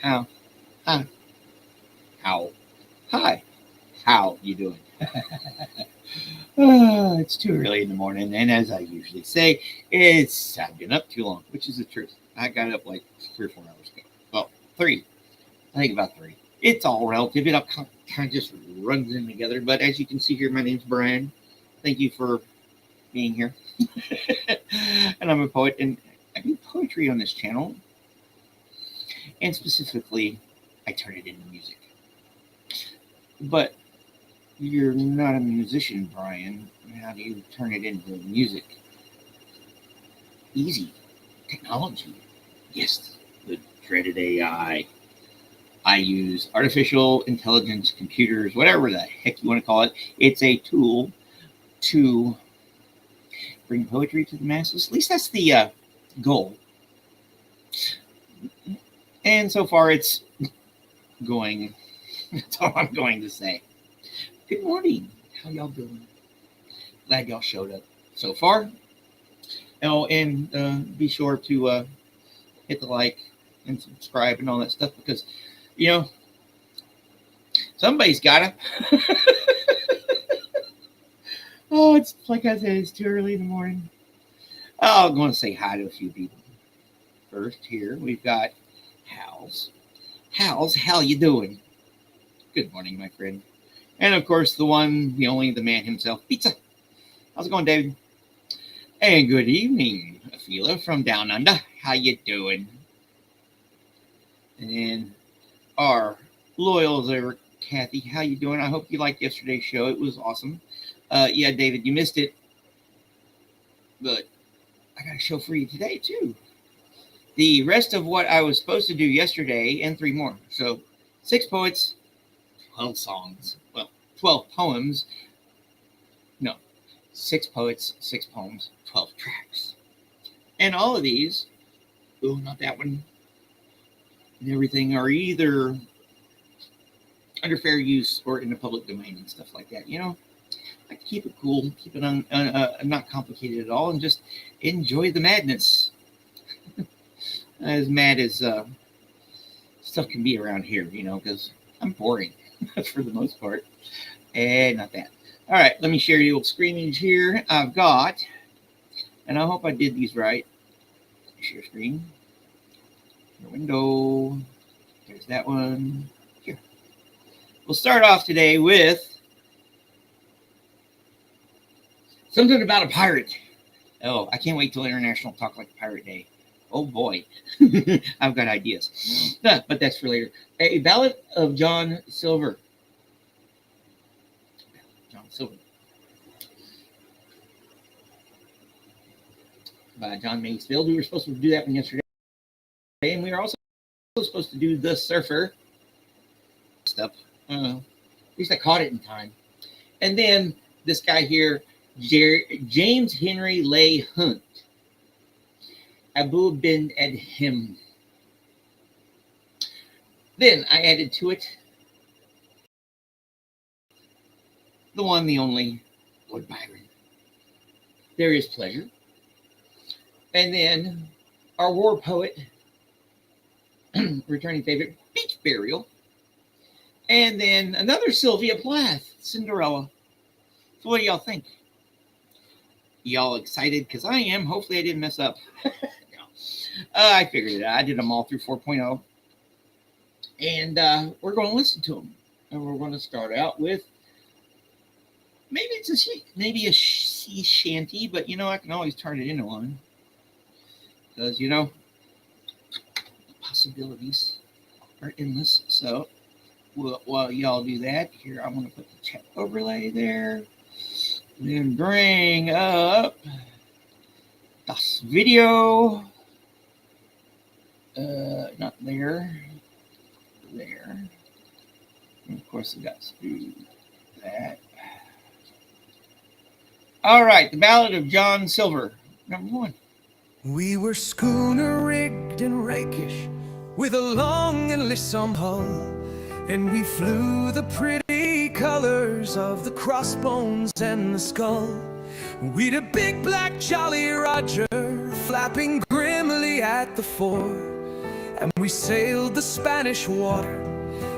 How? Hi. How? Hi. How you doing? It's too early in the morning, and as I usually say, I've been up too long, which is the truth. I got up like 3 or 4 hours ago. Well, three. I think about three. It's all relative. It all kind of just runs in together. But as you can see here, my name's Brian. Thank you for being here. And I'm a poet, and I do poetry on this channel. And specifically, I turn it into music. But you're not a musician, Brian. How do you turn it into music? Easy. Technology. Yes, the dreaded AI. I use artificial intelligence, computers, whatever the heck you want to call it. It's a tool to bring poetry to the masses. At least that's the goal. And so far it's going. That's all I'm going to say. Good morning. How y'all doing? Glad y'all showed up so far. Oh, and be sure to hit the like and subscribe and all that stuff because, somebody's got to. Oh, it's like I said, it's too early in the morning. Oh, I'm going to say hi to a few people. First here, we've got Hals. Hals, how you doing? Good morning, my friend. And of course, the one, the only, the man himself, Pizza. How's it going, David? And good evening, Afila from Down Under. How you doing? And then our loyals over, Kathy. How you doing? I hope you liked yesterday's show. It was awesome. Yeah, David, you missed it. But I got a show for you today, too. The rest of what I was supposed to do yesterday and 3 more. So 6 poets, 12 songs. Well, 12 poems. No, 6 poets, 6 poems, 12 tracks. And all of these, oh, not that one, and everything are either under fair use or in the public domain and stuff like that. I like to keep it cool, keep it not complicated at all, and just enjoy the madness. As mad as stuff can be around here, because I'm boring for the most part. And not that. All right, let me share the old screen image here. I've got, and I hope I did these right. Share screen. Your window. There's that one. Here. We'll start off today with something about a pirate. Oh, I can't wait till International Talk Like a Pirate Day. Oh boy, I've got ideas. But that's for later. A Ballad of John Silver. John Silver. By John Masefield. We were supposed to do that one yesterday. And we were also supposed to do The Surfer. Stuff. At least I caught it in time. And then this guy here, James Henry Leigh Hunt. Abu bin Adhim. Then I added to it the one, the only, Lord Byron. There is pleasure. And then our war poet, returning favorite, Beach Burial. And then another Sylvia Plath, Cinderella. So what do y'all think? Y'all excited? Because I am. Hopefully I didn't mess up. I figured it out. I did them all through 4.0. And we're going to listen to them. And we're going to start out with, maybe it's a sea shanty, but I can always turn it into one. Because, possibilities are endless. So while y'all do that, here I'm going to put the chat overlay there. Then bring up das video. Not there. There. And of course, I got to do that. All right, the Ballad of John Silver, number 1. We were schooner rigged and rakish, with a long and lissom hull, and we flew the pretty colors of the crossbones and the skull. We'd a big black Jolly Roger flapping grimly at the fore, and we sailed the Spanish water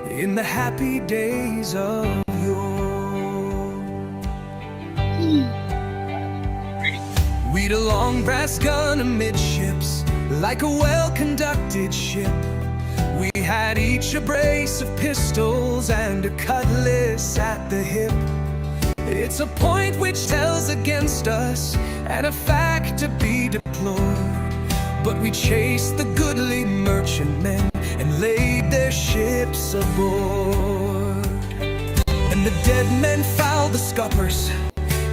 in the happy days of yore. We'd a long brass gun amidships, like a well-conducted ship. We had each a brace of pistols and a cutlass at the hip. It's a point which tells against us, and a fact to be deplored. But we chased the goodly merchantmen and laid their ships aboard. And the dead men fouled the scuppers,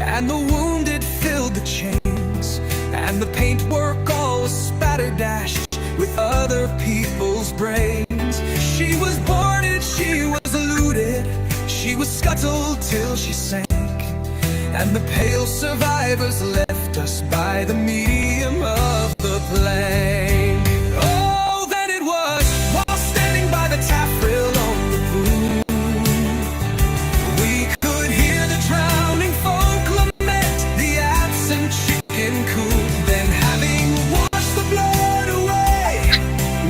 and the wounded filled the chains, and the paintwork all was spatterdashed with other people's brains. She was boarded, she was looted, she was scuttled till she sank, and the pale survivors left us by the medium of the plank. Oh, then it was, while standing by the taffrail on the poop, we could hear the drowning folk lament the absent chicken coop. Then having washed the blood away,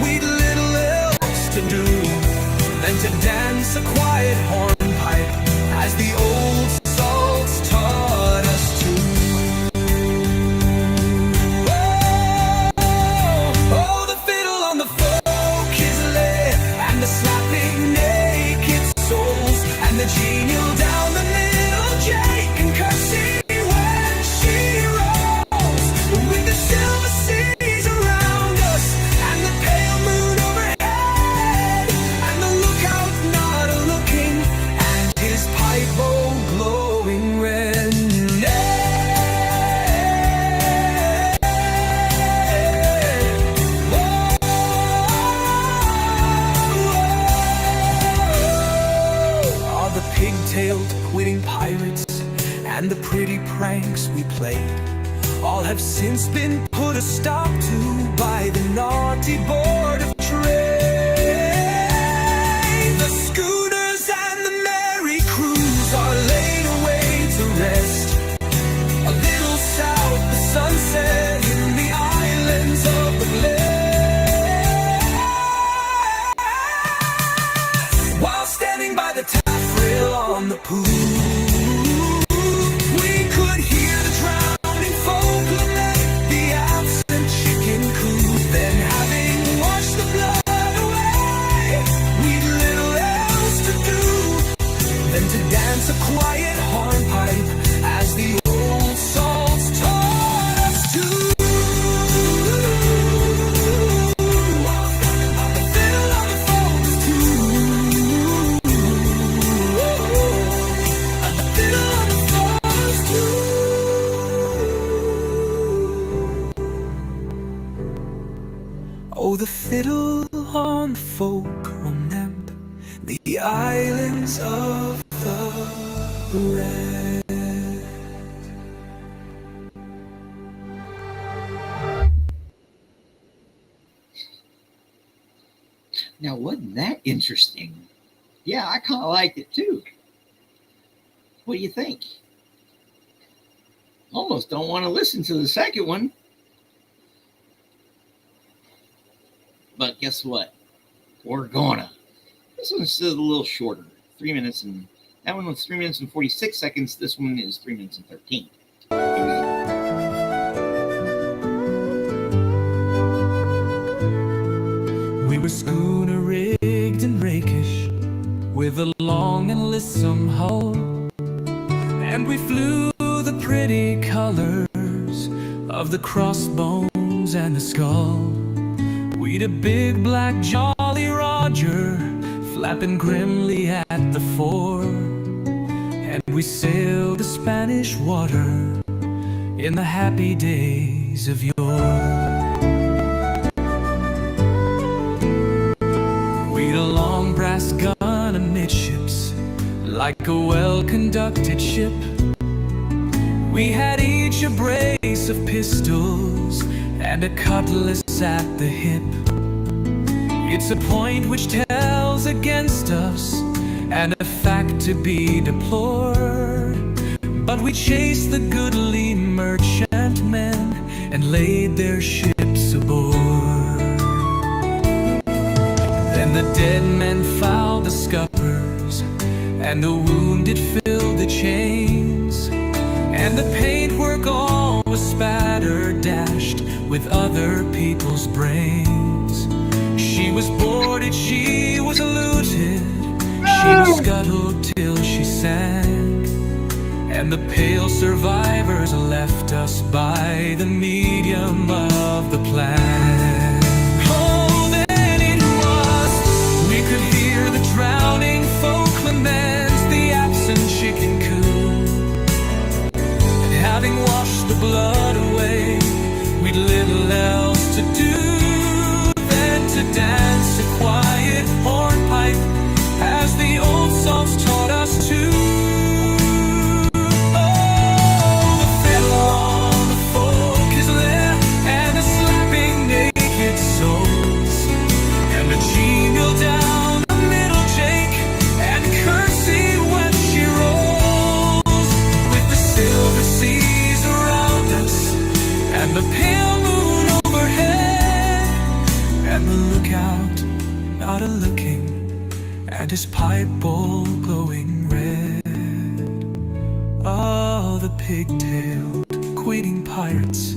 we'd little else to do than to dance a quiet hornpipe as the old salts taught us to. Oh, the fiddle on the folk is lit, and the slapping naked souls, and the genial down the middle Jake and Kirsty when she rolls, with the silver seas around us, and the pale moon overhead, and the lookout not looking, and his pipe bowl glowing red. All the pig-tailed quitting pirates and the pretty pranks we played, all have since been put a stop to by the naughty board of trade. The schooners and the merry crews are laid away to rest a little south the sunset in the islands of the blest. While standing by the taffrail on the poop, we could hear the drowning folk lament the absent chicken coop. Then having washed the blood away, we'd little else to do than to dance a quiet hornpipe as the old salts taught us to. The fiddle on the folks too. The fiddle on the folks too. Oh, the fiddle on the folk on them, the islands of the red. Now, wasn't that interesting? Yeah, I kind of liked it too. What do you think? Almost don't want to listen to the second one. But guess what? We're gonna. This one's a little shorter. 3 minutes, and that one was 3 minutes and 46 seconds. This one is 3 minutes and 13. We were schooner rigged and rakish, with a long and lissom hull, and we flew the pretty colors of the crossbones and the skull. We'd a big black Jolly Roger flapping grimly at the fore, and we sailed the Spanish water in the happy days of yore. We'd a long brass gun amidships, like a well-conducted ship. We had each a brace of pistols and a cutlass at the hip. It's a point which tells against us, and a fact to be deplored. But we chased the goodly merchantmen and laid their ships aboard. the dead men filed the scuppers, and the wounded filled the chains, and the paintwork all was spattered, dashed with other people's brains. She was boarded, she was looted, she was scuttled till she sank, and the pale survivors left us by the medium of the plank. Oh, then it was we could hear the drowning folk lament, the absent chicken coop. And having washed the blood away, we'd little else to do than to dance a quiet hornpipe, as the old songs taught us to. The pale moon overhead, and the lookout not a-looking, and his pipe bowl glowing red. Oh, the pigtailed, queating pirates,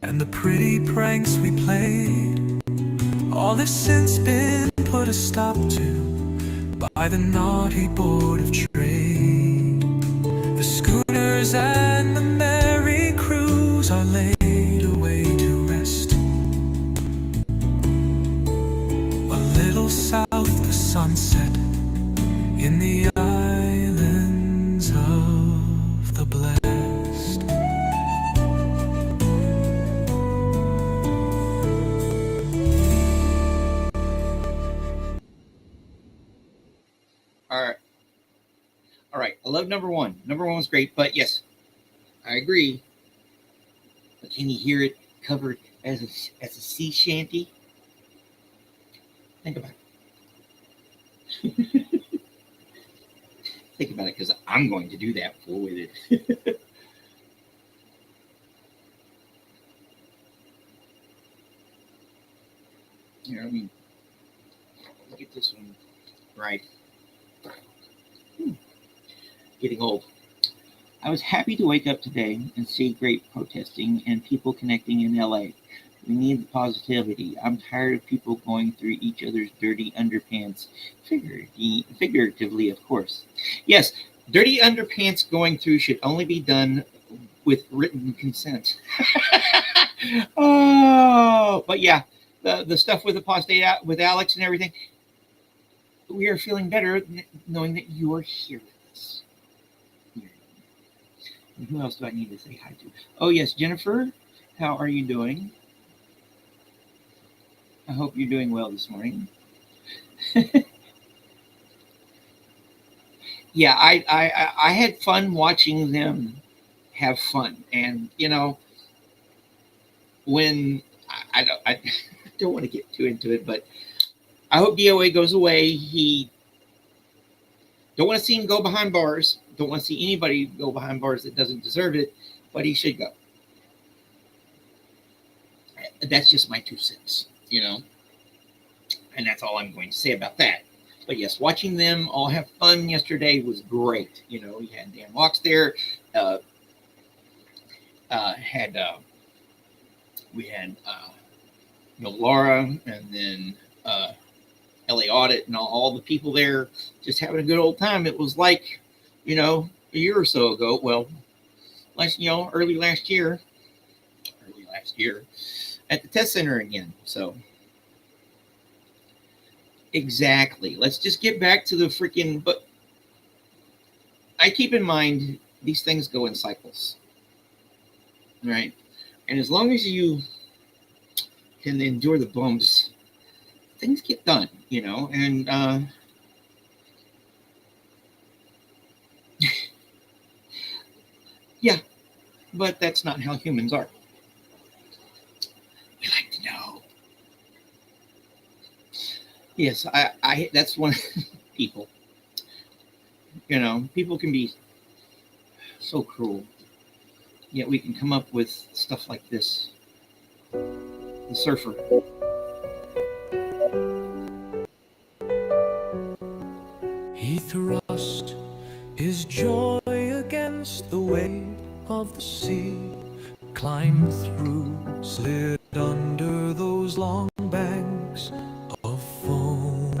and the pretty pranks we played, all have since been put a stop to by the naughty Board of Trade. The schooners and the merry crews are laid away to rest, a little south the sunset, in the islands of the blessed. All right. I love number one. Number one was great, but yes, I agree. But can you hear it covered as a sea shanty? Think about it. Think about it, because I'm going to do that fool with it. You know what I mean? Get this one right. Getting old. I was happy to wake up today and see great protesting and people connecting in LA. We need the positivity. I'm tired of people going through each other's dirty underpants, figuratively, of course. Yes, dirty underpants going through should only be done with written consent. Oh, but yeah, the stuff with the prostate with Alex and everything, we are feeling better knowing that you are here with us. And who else do I need to say hi to? Oh, yes, Jennifer, how are you doing? I hope you're doing well this morning. Yeah, I had fun watching them have fun. And, you know, when I don't want to get too into it, but I hope DOA goes away. Don't want to see him go behind bars. Don't want to see anybody go behind bars that doesn't deserve it, but he should go. That's just my 2 cents, you know, and that's all I'm going to say about that. But yes, watching them all have fun yesterday was great. You know, we had Dan Walks there, we had Laura, and then LA Audit, and all the people there just having a good old time. It was like, you know, a year or so ago. Well, early last year at the test center again. So exactly. Let's just get back to the freaking. But I keep in mind these things go in cycles, right? And as long as you can endure the bumps, things get done, you know. And yeah, but that's not how humans are. We like to know. Yes, I that's one people. You know, people can be so cruel. Yet we can come up with stuff like this. The surfer. thrust his joy against the weight of the sea, climbed through, slid under those long banks of foam.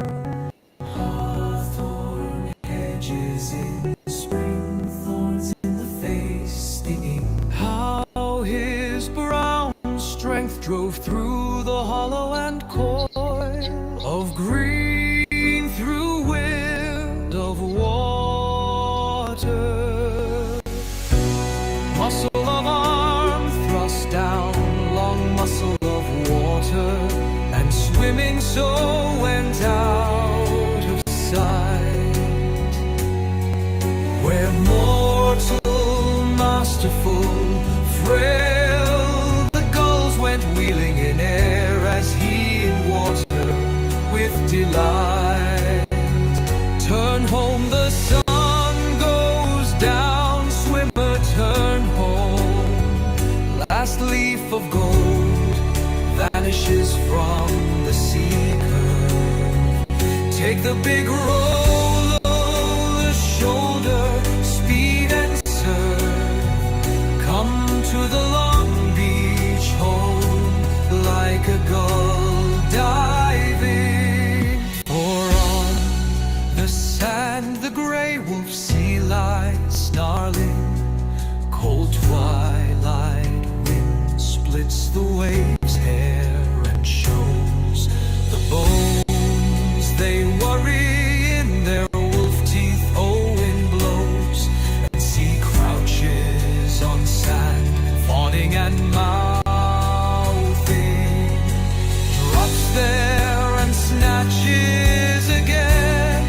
Hawthorn hedges in spring, thorns in the face stinging. How his brown strength drove through the hollow and coil of green, through wind of water. Muscle of arm thrust down, long muscle of water, and swimming so went out of sight. Where mortal, masterful, frail, the gulls went wheeling in air as he in water with delight. Turn home, the sun goes down, swimmer, turn home. Last leaf of gold vanishes from the sea curve. Take the big roll over the shoulder, speed and serve. Come to the Long Beach home like a gull diving. For on the sand the grey wolf sea lies snarling. Cold twilight wind splits the waves' hair and shows the bones they worry in their wolf teeth. Oh, wind blows and sea crouches on sand, fawning and mouthing. Drops there and snatches again,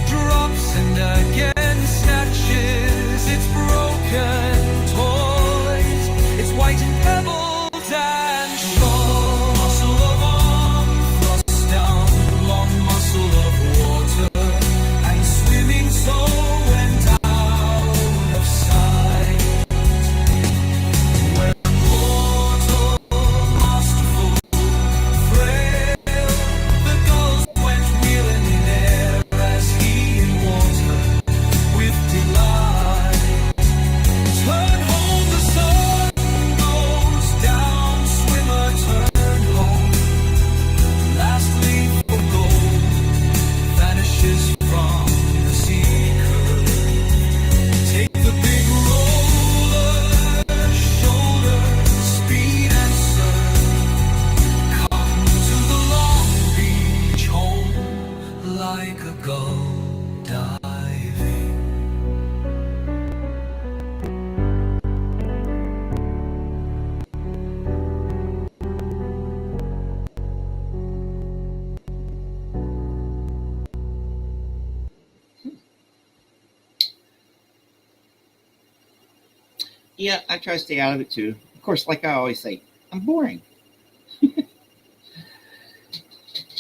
drops and again snatches its broken toys, its whitened pebbles and shore. Muscle of arm thrust down, long muscle of water, and swimming so went out of sight. Where mortal, masterful, frail, the gulls went wheeling in air as he in water with delight. Turn home, the sun goes down, swimmer, turn home. Last leaf of gold vanishes from the sea curve. Take the big roller shoulder, speed and serve. Come to the Long Beach home like a gull diving. Yeah, I try to stay out of it too. Of course, like I always say, I'm boring.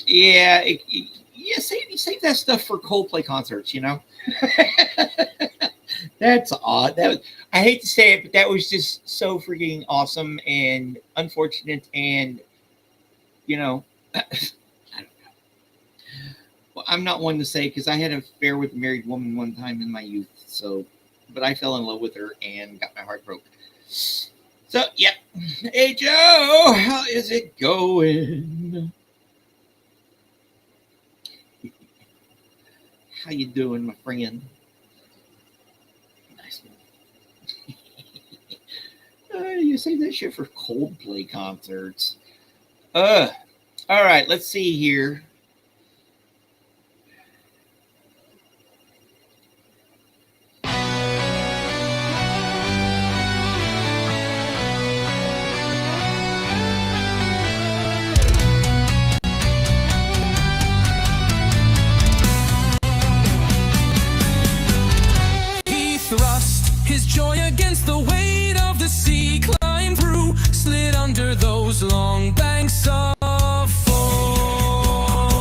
Yeah, save that stuff for Coldplay concerts, you know? That's odd. I hate to say it, but that was just so freaking awesome and unfortunate, and you know, I don't know. Well, I'm not one to say, because I had an affair with a married woman one time in my youth, so, but I fell in love with her and got my heart broke. So, yep. Hey, Joe, how is it going? How you doing, my friend? Nice one. You say that shit for Coldplay concerts. All right, let's see here. His joy against the weight of the sea, climbed through, slid under those long banks of foam.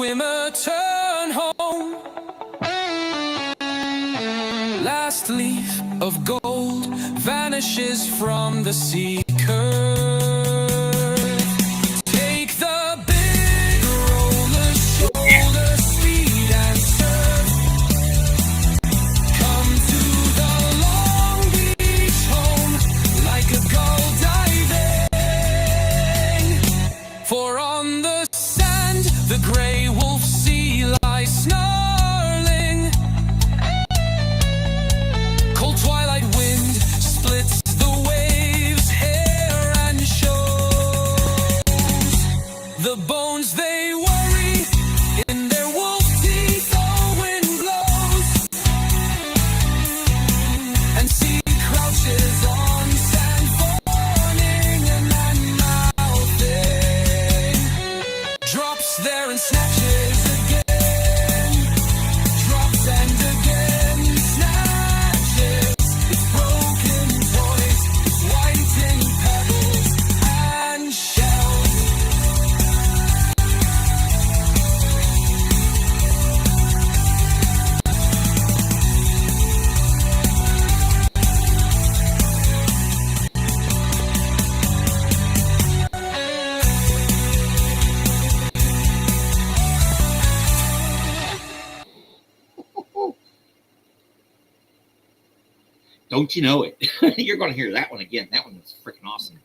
swimmer turn home. Last leaf of gold vanishes from the sea curve. Take the big roller shoulder speed and surf. Come to the Long Beach home like a gull diving. For on the sand the gray wolf sea lies snarling. Cold twilight wind splits the waves, hair and shows. The bones they worry in their wolf teeth, the wind blows. And sea crouches on sand, fawning and mouthing. Drops there and snatches again. Drops and again snatches. It's broken toys, it's whiting pebbles and shells. Don't you know it? You're going to hear that one again. That one was freaking awesome.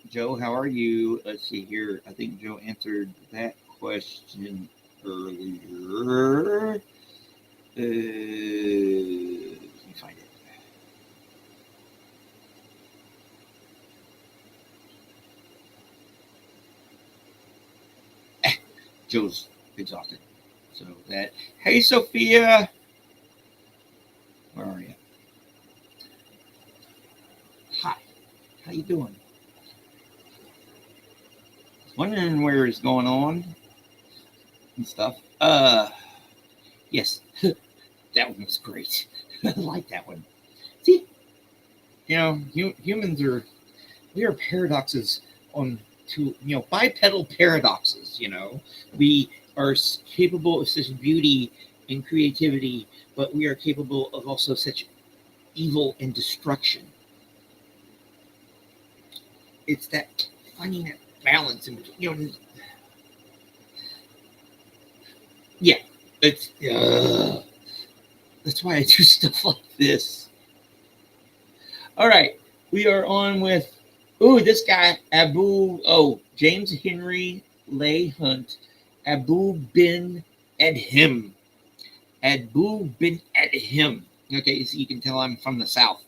Joe, how are you? Let's see here. I think Joe answered that question earlier. Let me find it. Joe's exhausted. So that. Hey, Sophia. Where are you? Hi. How you doing? Wondering where it's going on and stuff. Yes. That one was great. I like that one. See, you know, humans we are paradoxes on bipedal paradoxes, We are capable of such beauty and creativity, but we are capable of also such evil and destruction. It's that finding that balance in between, yeah, it's that's why I do stuff like this. All right, we are on with this guy James Henry Leigh Hunt, Abu bin Adham. Abu bin Adham. Okay, so you can tell I'm from the South.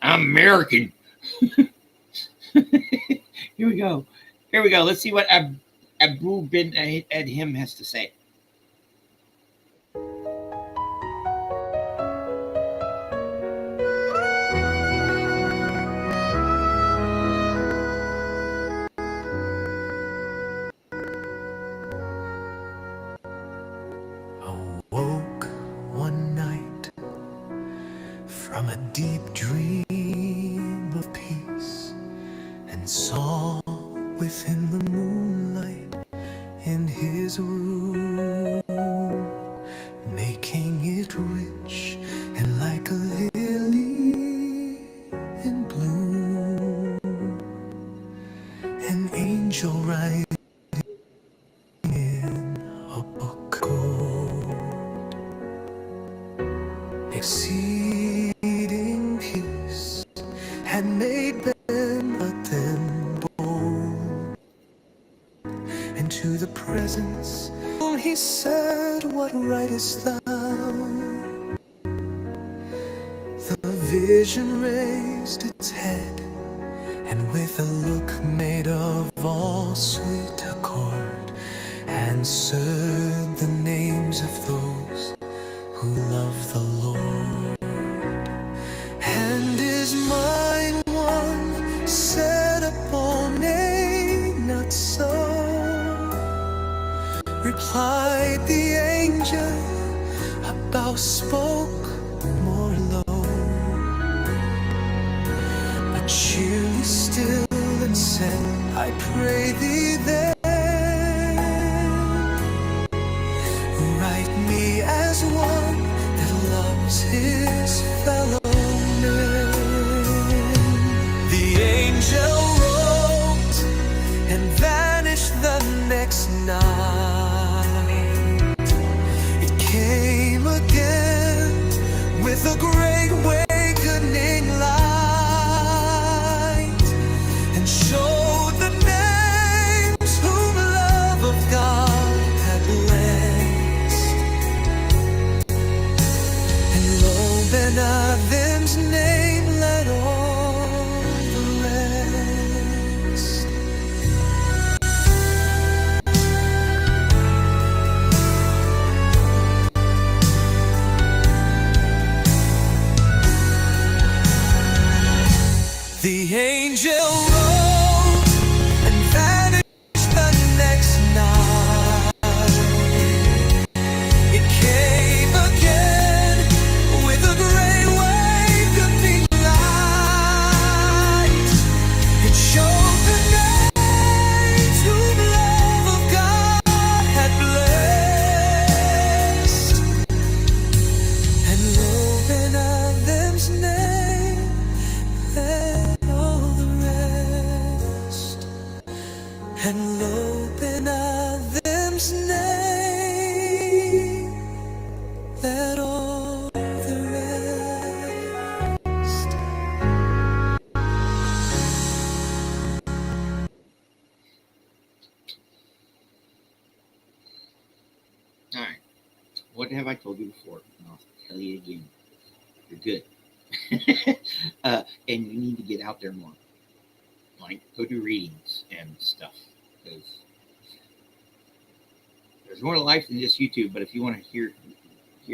I'm American. Here we go. Let's see what Abu bin Adham has to say. From a deep dream of peace, and saw within the moonlight in his room, making it rich and like a lily in bloom, an angel writing in a book of gold, exceeding peace had made them but then bold, and to the presence he said, what writest thou? The vision raised its head, and with a look made of all sweet accord, answered the names of those who love the Lord. And is mine one set upon a not so? Replied the angel, about spoke more low, but cheerly still and said, I pray thee there What have I told you before? And I'll tell you again. You're good. And you need to get out there more. Like, go do readings and stuff. Because there's more to life than just YouTube. But if you want to hear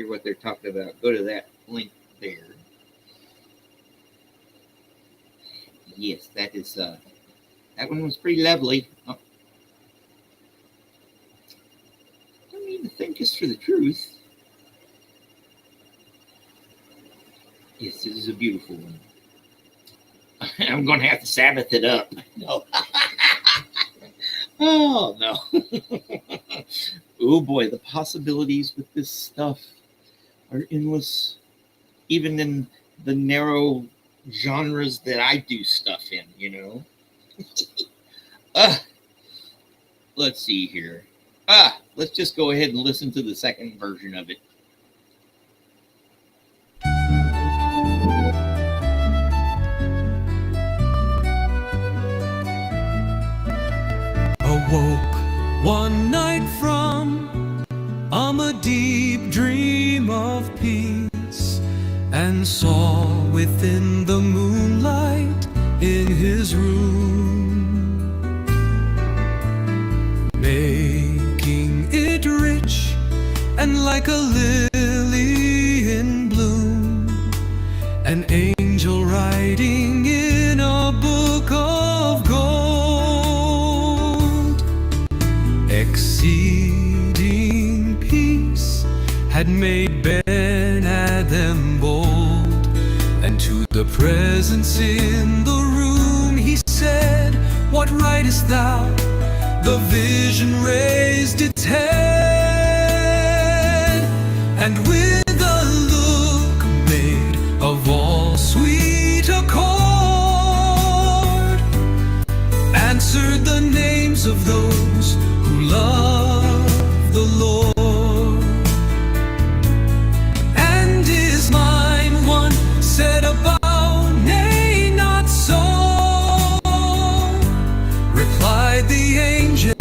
what they're talking about, go to that link there. Yes, that is that one was pretty lovely. Oh. I don't need to think just for the truth. Yes, this is a beautiful one. I'm going to have to Sabbath it up. No. Oh, no. Oh, boy, the possibilities with this stuff are endless, even in the narrow genres that I do stuff in, you know. Let's see here. Let's just go ahead and listen to the second version of it. Awoke one night from a deep dream of peace, and saw within the moonlight in his room, making it rich and like a lily in bloom, an angel writing in a book of gold. Exceeding peace had made Ben-Adhem bold, and to the presence in the room he said, "What writest thou?" The vision raised its head, and with a look made of all sweet accord, answered the names of those who love the Lord. And is mine one set about? Nay, not so, replied the angel.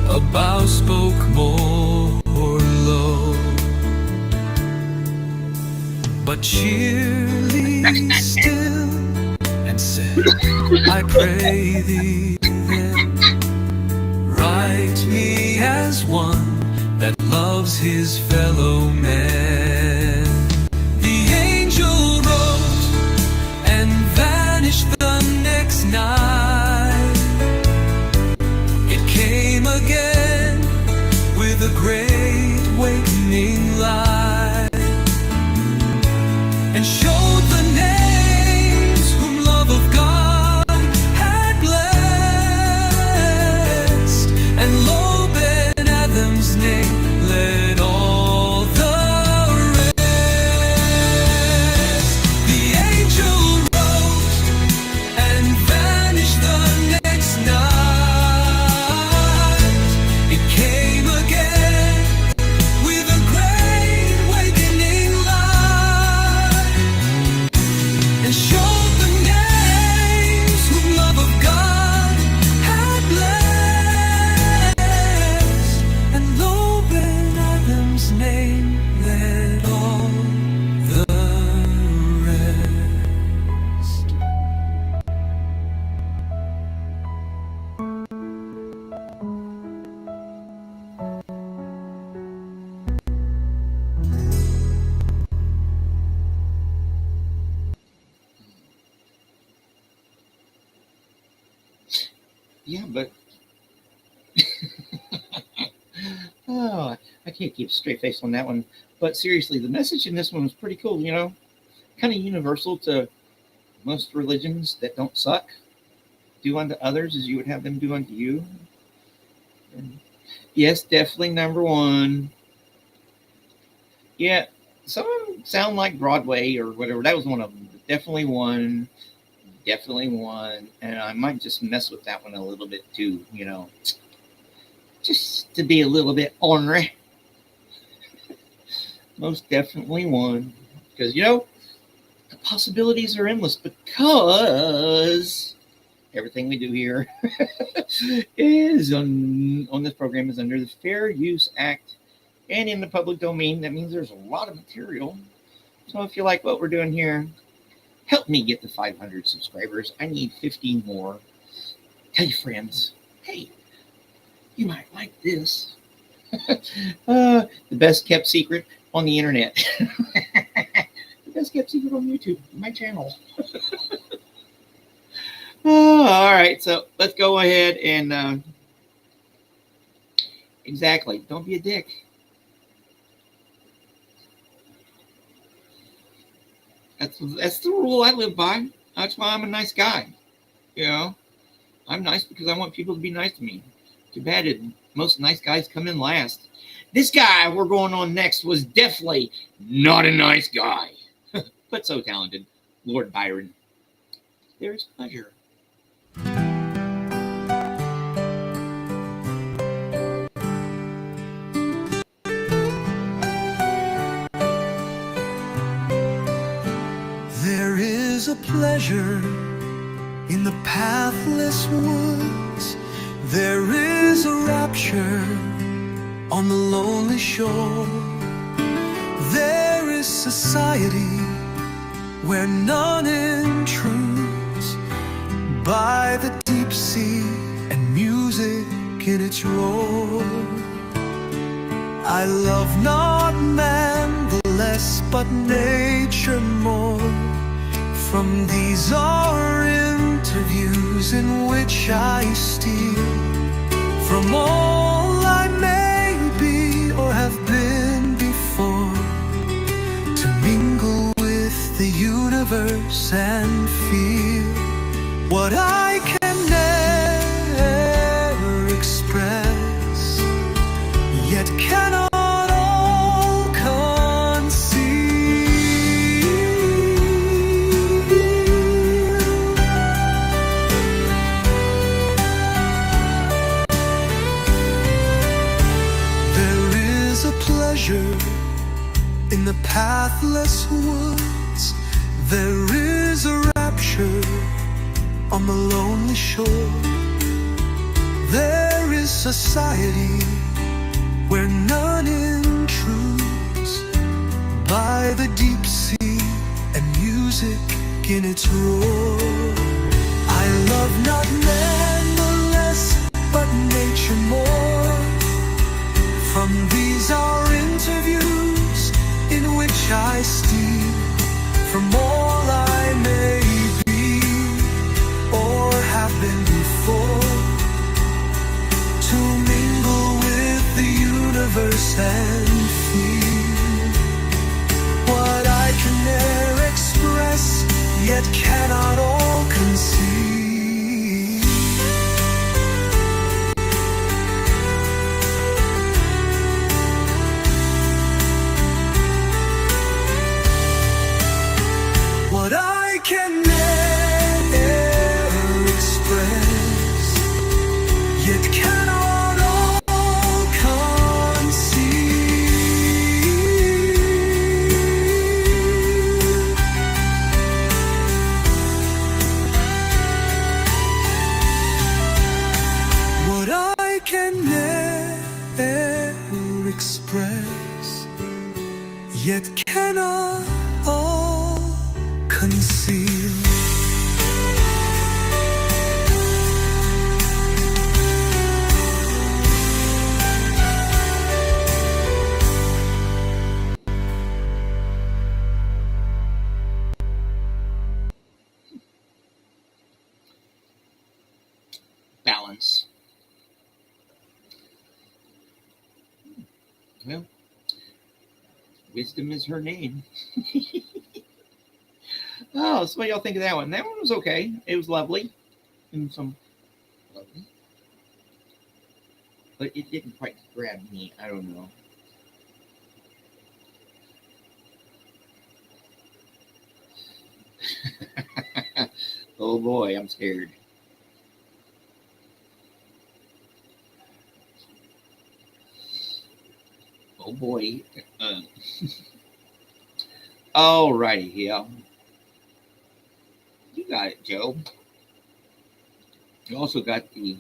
A bow spoke more low, but cheerly still, and said, I pray thee then, write me as one that loves his fellow man. The angel wrote and vanished the next night. It came again with a great wakening light, and showed the names whom love of God had blessed, and lo, Ben-Adhem's name led all the rest. The angel wrote and vanished the next night. It came again with a great wakening light, and showed the names whom love of God had blessed, and lo, Ben-Adhem's name led all the rest. Yeah, but oh, I can't keep a straight face on that one. But seriously, the message in this one was pretty cool, you know, kind of universal to most religions that don't suck. Do unto others as you would have them do unto you. And yes, definitely number one. Yeah, some of them sound like Broadway or whatever. That was one of them. Definitely one. Definitely one. And I might just mess with that one a little bit too, you know, just to be a little bit ornery. Most definitely one. Because, you know, the possibilities are endless because everything we do here is on this program is under the Fair Use Act and in the public domain. That means there's a lot of material. So if you like what we're doing here, help me get to 500 subscribers. I need 15 more. Tell your friends, hey, you might like this. The best kept secret on the internet. The best kept secret on YouTube, my channel. All right, so let's go ahead and exactly, don't be a dick. That's the rule I live by. That's why I'm a nice guy. You know, I'm nice because I want people to be nice to me. Too bad most nice guys come in last. This guy we're going on next was definitely not a nice guy, but so talented. Lord Byron. There's pleasure. There is a pleasure in the pathless woods. There is a rapture on the lonely shore. There is society where none intrudes, by the deep sea and music in its roar. I love not man the less, but nature more. From these are interviews in which I steal from all I may be or have been before, to mingle with the universe and feel what I can never express, yet cannot all conceal. There is a pleasure in the pathless woods. There is a rapture on the lonely shore. There is society where none intrudes, by the deep sea and music in its roar. I love not man the less, but nature more. From these are interviews in which I steal from all I may be or have been before, to mingle with the universe and feel what I can ne'er express, yet cannot all conceive. What I can never express, yet cannot all conceal. What I can never express, yet cannot all conceal. Balance. Well, wisdom is her name. Oh, so what y'all think of that one? That one was okay. It was lovely. And some lovely. But it didn't quite grab me. I don't know. Oh boy, I'm scared. Oh boy. All righty, yeah. You got it, Joe. You also got the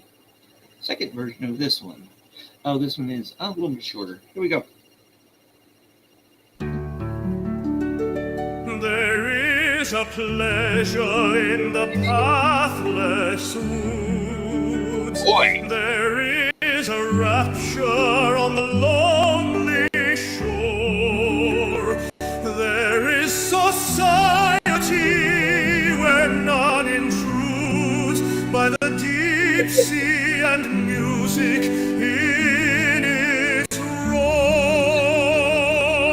second version of this one. Oh, this one is a little bit shorter. Here we go. is a pleasure in the pathless woods. Boy. There is a rapture on the lonely shore. There is society where none intrudes, by the deep sea and music in its roar.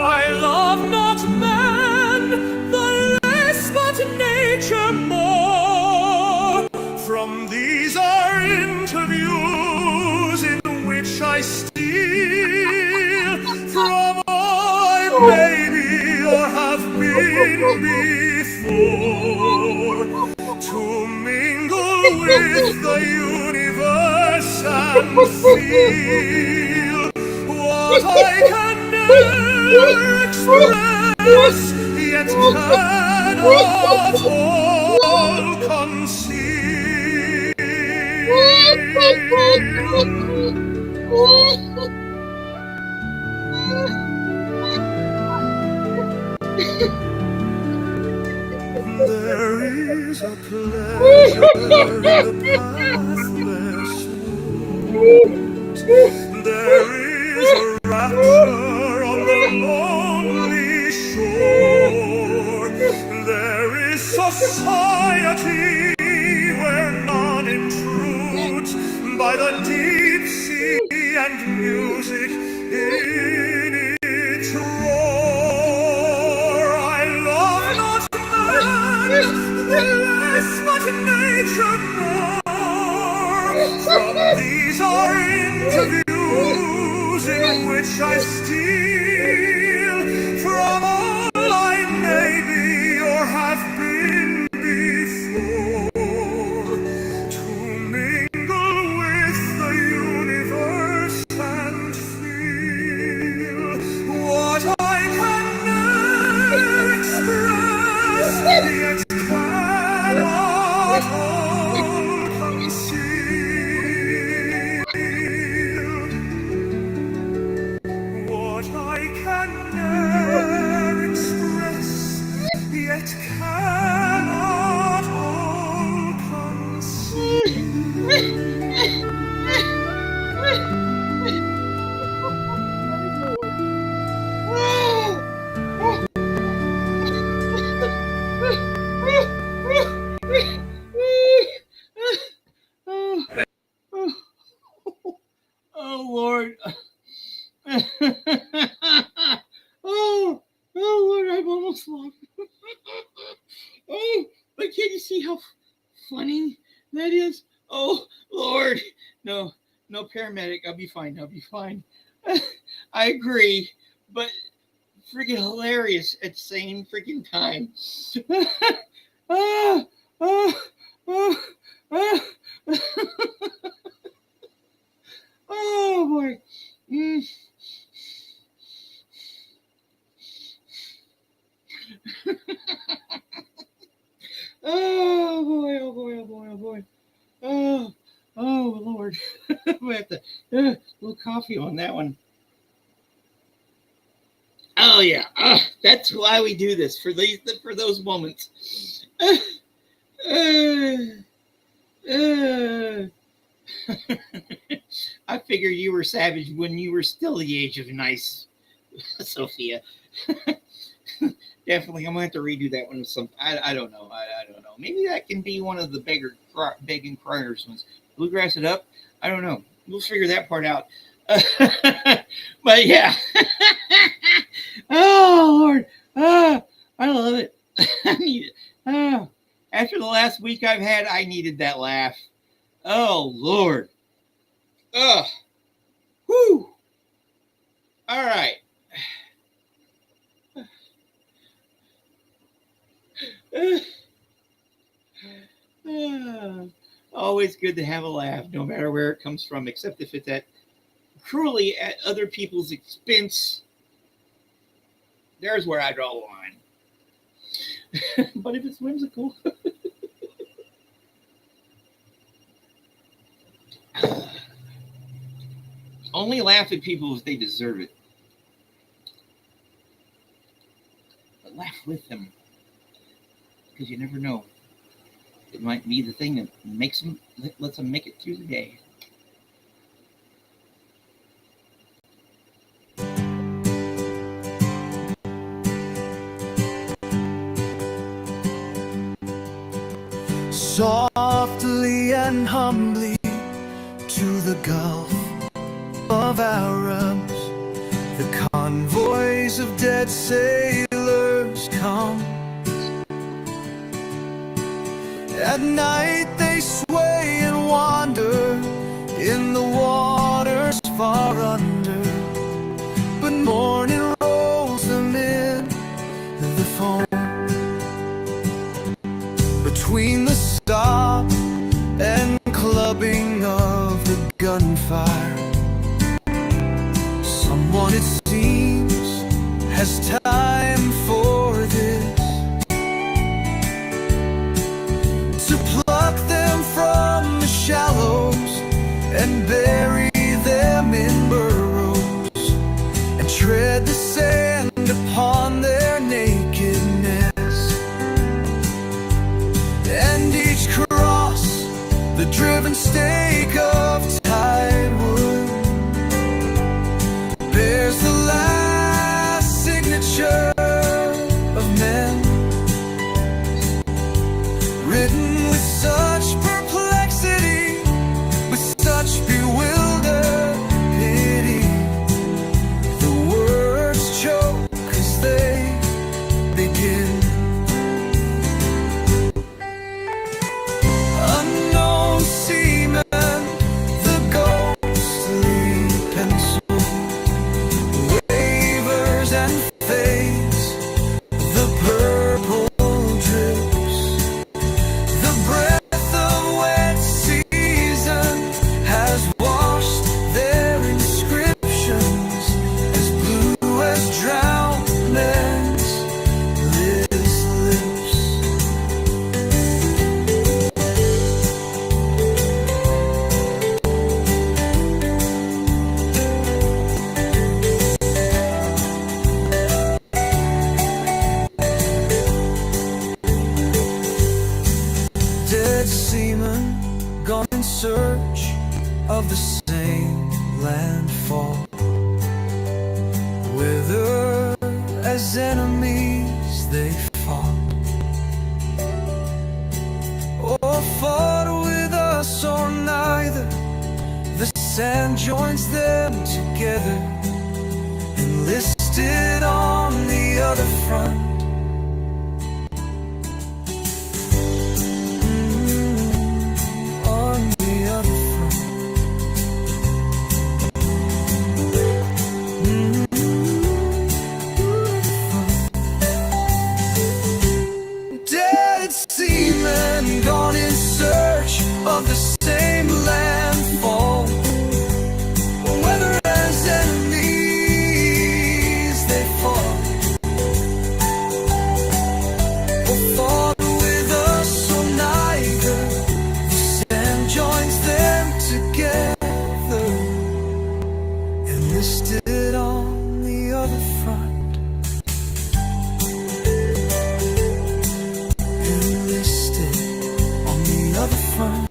I love not man the less, but nature more. From these are interviews in which I steal from all I may be or have been before, to mingle with the universe and feel what I can never express, yet cannot all conceal. There is a pleasure in the pathless woods. There is a rapture on the lonely shore. There is society where none intrudes, by the deep sea and music in its roar. I love not man, less but nature more. From these are interviews in which I steal from all I may be or have been before, to mingle with the universe and feel what I can never express, yet cannot all conceal. What I can never express, yet cannot all Oh, Lord. Oh, Lord, I've almost lost. Oh, but can you see how funny that is? Oh, Lord. No, paramedic. I'll be fine. I agree, but freaking hilarious at the same freaking time. Ah, ah, ah, ah. Oh, boy. Oh boy, oh boy, oh boy, oh boy. Oh Lord. We have to little coffee on that one. Oh yeah. That's why we do this, for those moments. I figure you were savage when you were still the age of nice, Sophia. Definitely, I'm gonna have to redo that one with some. I don't know. I don't know. Maybe that can be one of the begging criers ones. Bluegrass it up. I don't know. We'll figure that part out. But yeah. Oh Lord. I love it. I need it. After the last week I've had, I needed that laugh. Oh Lord. Whew. All right. Always good to have a laugh, no matter where it comes from, except if it's cruelly at other people's expense. There's where I draw the line. But if it's whimsical. Only laugh at people if they deserve it. But laugh with them. because you never know. It might be the thing that makes them, lets them make it through the day. Softly and humbly to the Gulf of Arabs, the convoys of dead sailors come. At night they sway and wander in the waters far under, but morning rolls them in the foam. Between the stop and clubbing of the gunfire, someone it seems has time for this, to pluck them from the shallows and bury them in burrows, and tread the sand upon their nakedness. And each cross, the driven stake of tied wood, bears the last signature of men, written with such perplexity, with such bewildered pity. The words choke as they begin. Unknown seamen, the ghostly pencil wavers and fades, the purple drips, the breath of wet season has washed their inscriptions as blue as drowned men's lips. Dead seamen gone in search of the same landfall, whither as enemies they fought, or fought with us or neither. The sand joins them together, enlisted on the other front. On the other front. Dead seamen gone in search of the same landfall, whether as enemies they fought, or fought with us or neither. The sand joins them together, enlisted on the other front. Enlisted on the other front.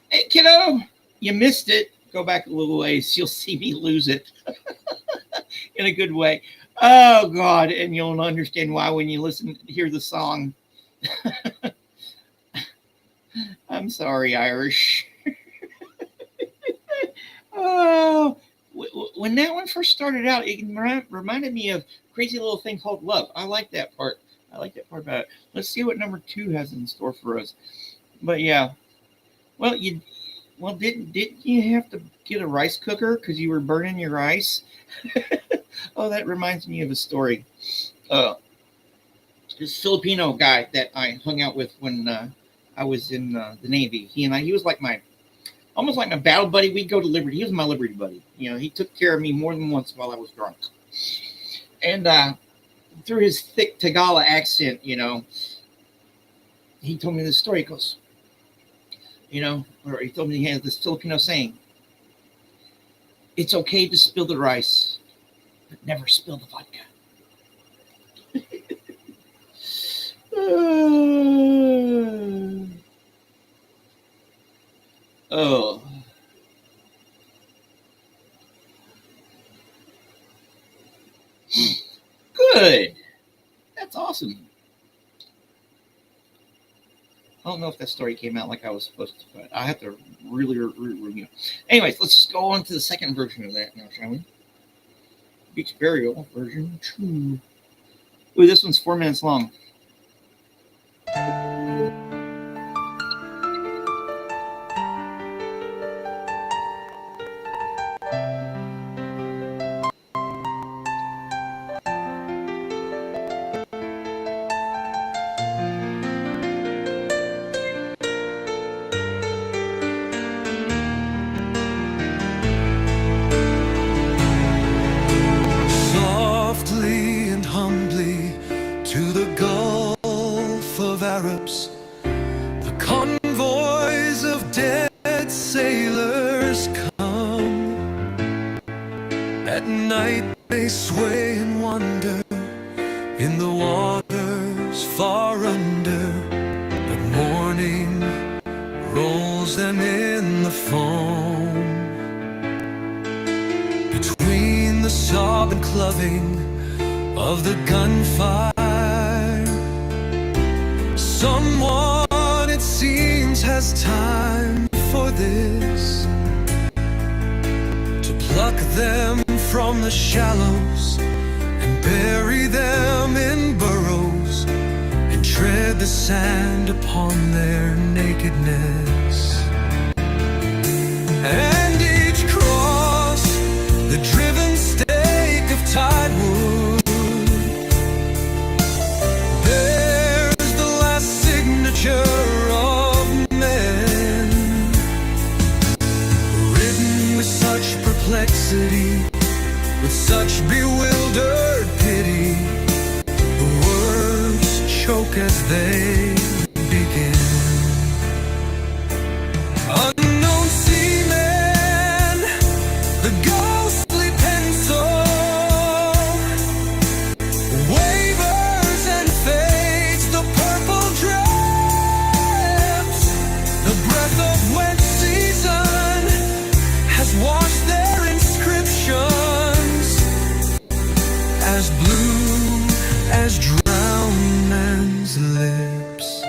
Hey, kiddo, you missed it. Go back a little ways. You'll see me lose it in a good way. Oh, God. And you'll understand why when you hear the song. I'm sorry, Irish. Oh, when that one first started out, it reminded me of Crazy Little Thing Called Love. I like that part. I like that part about it. Let's see what number 2 has in store for us. But yeah, well, didn't you have to get a rice cooker because you were burning your rice? Oh, that reminds me of a story. This Filipino guy that I hung out with when I was in the Navy. He was almost like my battle buddy. We'd go to Liberty. He was my Liberty buddy. He took care of me more than once while I was drunk. And through his thick Tagalog accent, he told me this story. He goes, or he told me he has this Filipino saying, it's okay to spill the rice, but never spill the vodka. Oh. Good. That's awesome. I don't know if that story came out like I was supposed to, but I have to really review. Anyways, let's just go on to the second version of that now, shall we? Beach Burial version 2. Ooh, this one's 4 minutes long. Softly and humbly to the Gulf of Arabs, the convoys of dead sailors come. At night they sway and wander in the waters far under, but morning rolls them in the foam. Between the sob and clubbing of the gunfire, someone, it seems, has time for this, to pluck them from the shallows and bury them in burrows and tread the sand upon their nakedness. And each cross, the driven stake of tidewood, bears the last signature of men, written with such perplexity, with such bewildered pity, the words choke as they begin. Unknown seamen, the ghostly pencil wavers and fades, the purple drifts, the breath of wet season has washed their inscriptions, as blue as drowned men's lips.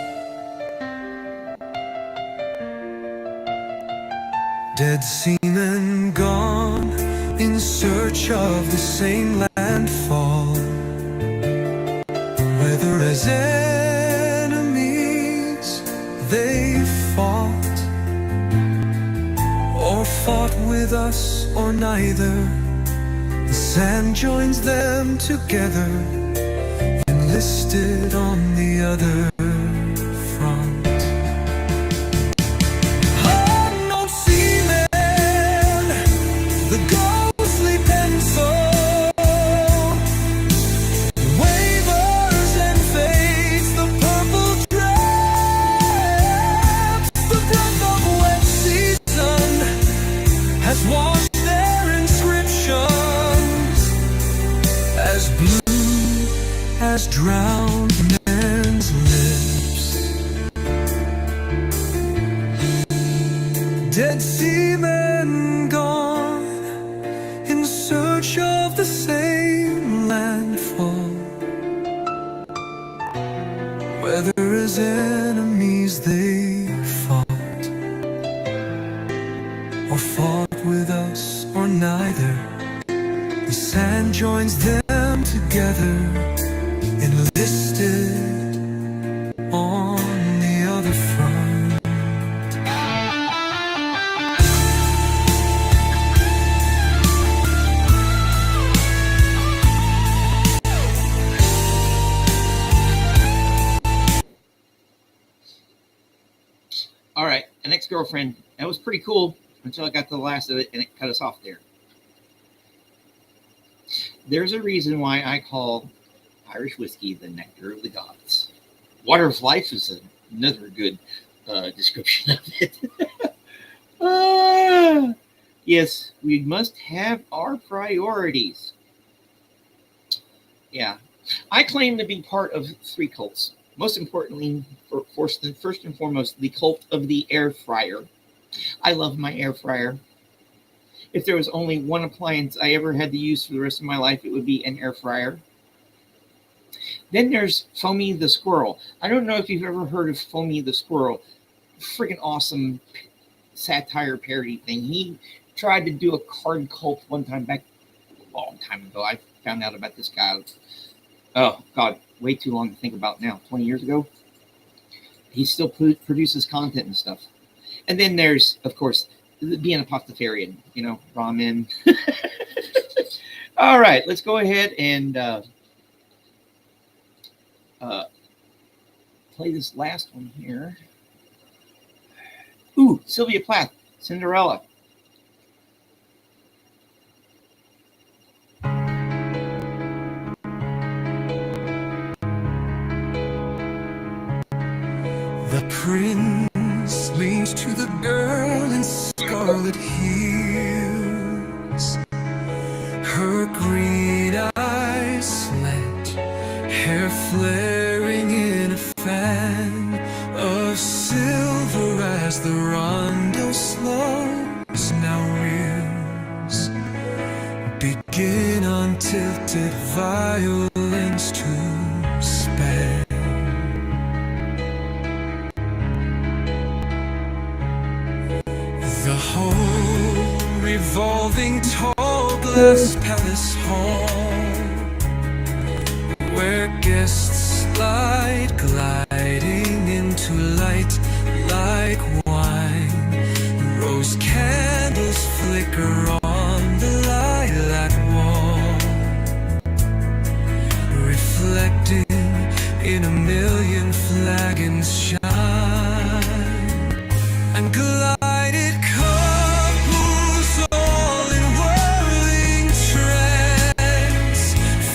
Dead seamen gone in search of the same landfall, whether as enemies they fought, or fought with us, or neither. The sand joins them together, enlisted on the other front. Unknown seamen, the ghostly pencil wavers and fades, the purple drifts, the breath of wet season has washed their inscriptions, as blue as drowned men's lips. Dead seamen gone in search of the same landfall, whether as enemies they fought, or fought with us, or neither. The sand joins them together, enlisted on the other front. All right, an ex-girlfriend. That was pretty cool until I got to the last of it and it cut us off there. There's a reason why I call Irish whiskey the nectar of the gods. Water of life is another good description of it. Ah, yes, we must have our priorities. Yeah. I claim to be part of 3 cults. Most importantly, first and foremost, the cult of the air fryer. I love my air fryer. If there was only one appliance I ever had to use for the rest of my life, it would be an air fryer. Then there's Foamy the Squirrel. I don't know if you've ever heard of Foamy the Squirrel. Freaking awesome satire parody thing. He tried to do a card cult one time back a long time ago. I found out about this guy. Oh, God, way too long to think about now. 20 years ago. He still produces content and stuff. And then there's, of course, being a apothecarian, ramen. All right, let's go ahead and play this last one here. Ooh, Sylvia Plath, Cinderella. The prince leans to the girl in scarlet heels. Her green eyes slant, hair flaring in a fan of silver as the rondo slows. Now reels begin on tilted violins to span. The whole revolving tall glass palace hall, where guests slide gliding into light like wine. Rose candles flicker on the lilac wall, reflecting in a million flagons shine. And glided couples all in whirling trance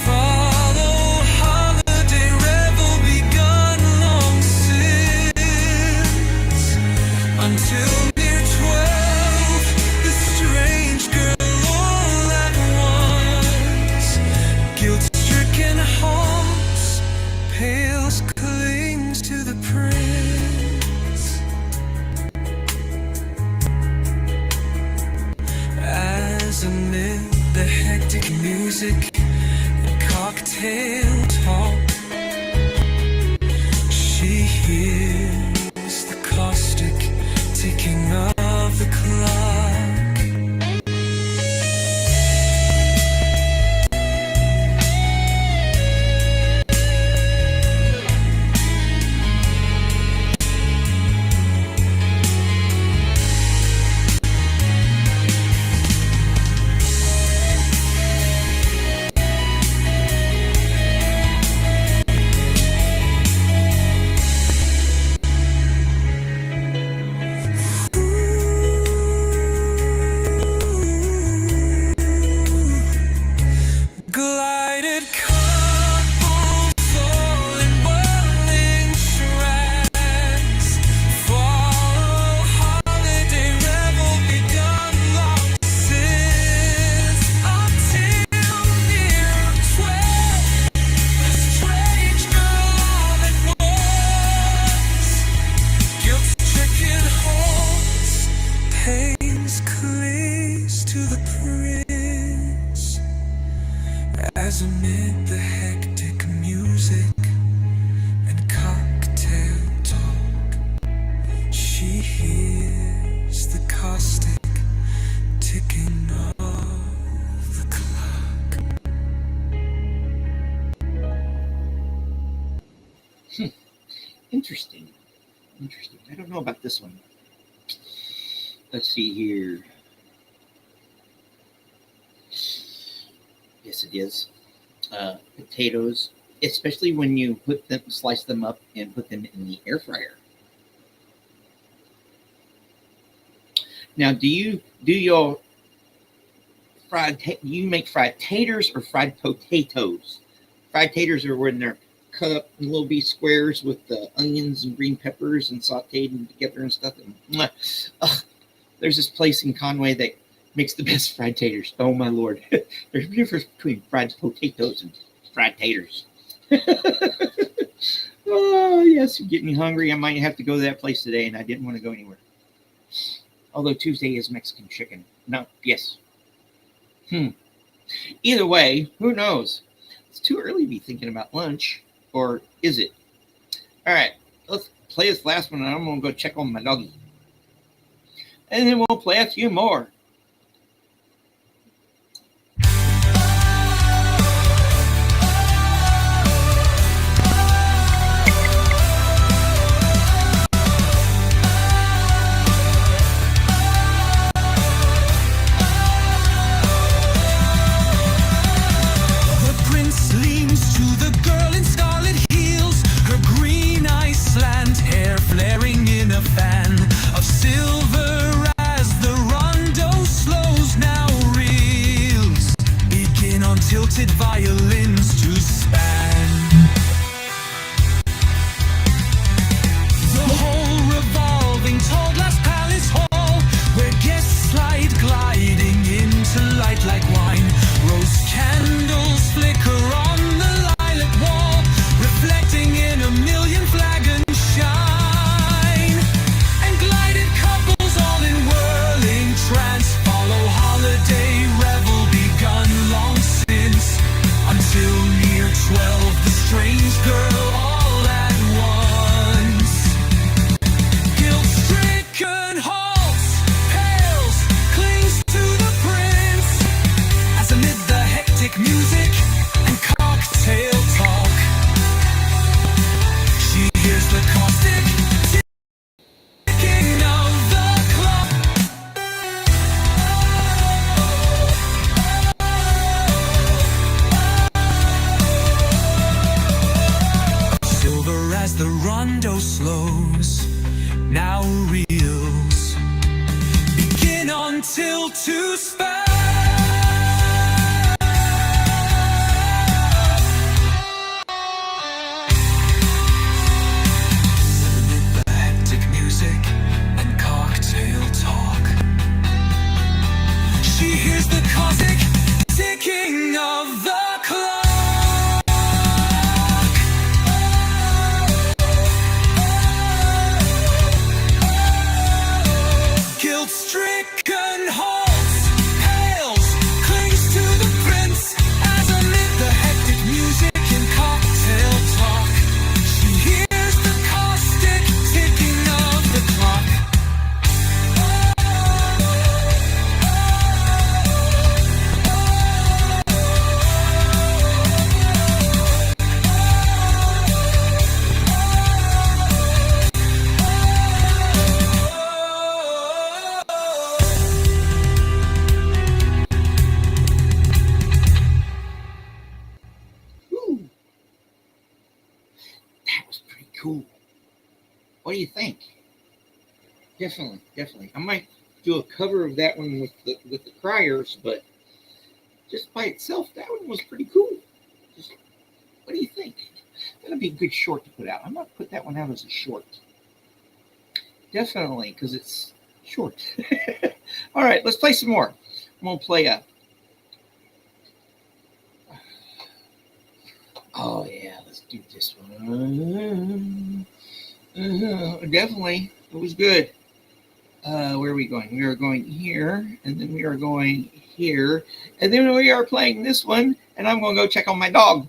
follow holiday revel begun long since. Until near 12, the strange girl all at once, guilt-stricken haunts, pale clings to the prince. Amid the hectic music and cocktail talk, she hears the caustic ticking of the clock. Glided couples all in whirling trance follow holiday revel begun long since. Until near 12, the strange girl all at once, guilt-stricken haunts, pains clings to the prince. As amid the hectic music and cocktail talk, she hears the caustic ticking of the clock. Interesting. I don't know about this one. Let's see here. Yes, it is. Potatoes, especially when you slice them up and put them in the air fryer. Now, do you make fried taters or fried potatoes? Fried taters are when they're cut up in little B squares with the onions and green peppers and sauteed them together and stuff. And there's this place in Conway that makes the best fried taters. Oh my lord. There's a difference between fried potatoes and fried taters. Oh yes, you're getting me hungry. I might have to go to that place today, and I didn't want to go anywhere. Although Tuesday is Mexican chicken. No, yes. Either way, who knows? It's too early to be thinking about lunch. Or is it? All right, let's play this last one, and I'm going to go check on my doggy. And then we'll play a few more. Tilted violins to span the whole revolving tall glass palace hall, where guests slide gliding into light like wine. Rose candles flicker on the lilac wall, reflecting in a million flagons shine. And glided couples all in whirling trance follow holiday revel begun long since. Until near 12, the strange girl all at once, guilt-stricken halts, pales, clings to the prince, as amid the hectic music and cocktail talk, she hears the caustic ticking of the clock. Silver as the rondo slows, now reels begin on till to spell. Amid the hectic music and cocktail talk, she hears the caustic ticking of the clock. Guilt-stricken halts, pales, clings to the prince, as amid the hectic music and cocktail talk, she hears the caustic ticking of the clock. Woo. That was pretty cool. What do you think? Definitely. I might do a cover of that one with the Criers, but just by itself, that one was pretty cool. What do you think? That'd be a good short to put out. I might put that one out as a short. Definitely, because it's short. All right, let's play some more. I'm gonna play a. Oh yeah, let's do this one. Definitely, it was good. Where are we going? We are going here, and then we are going here, and then we are playing this one, and I'm going to go check on my dog.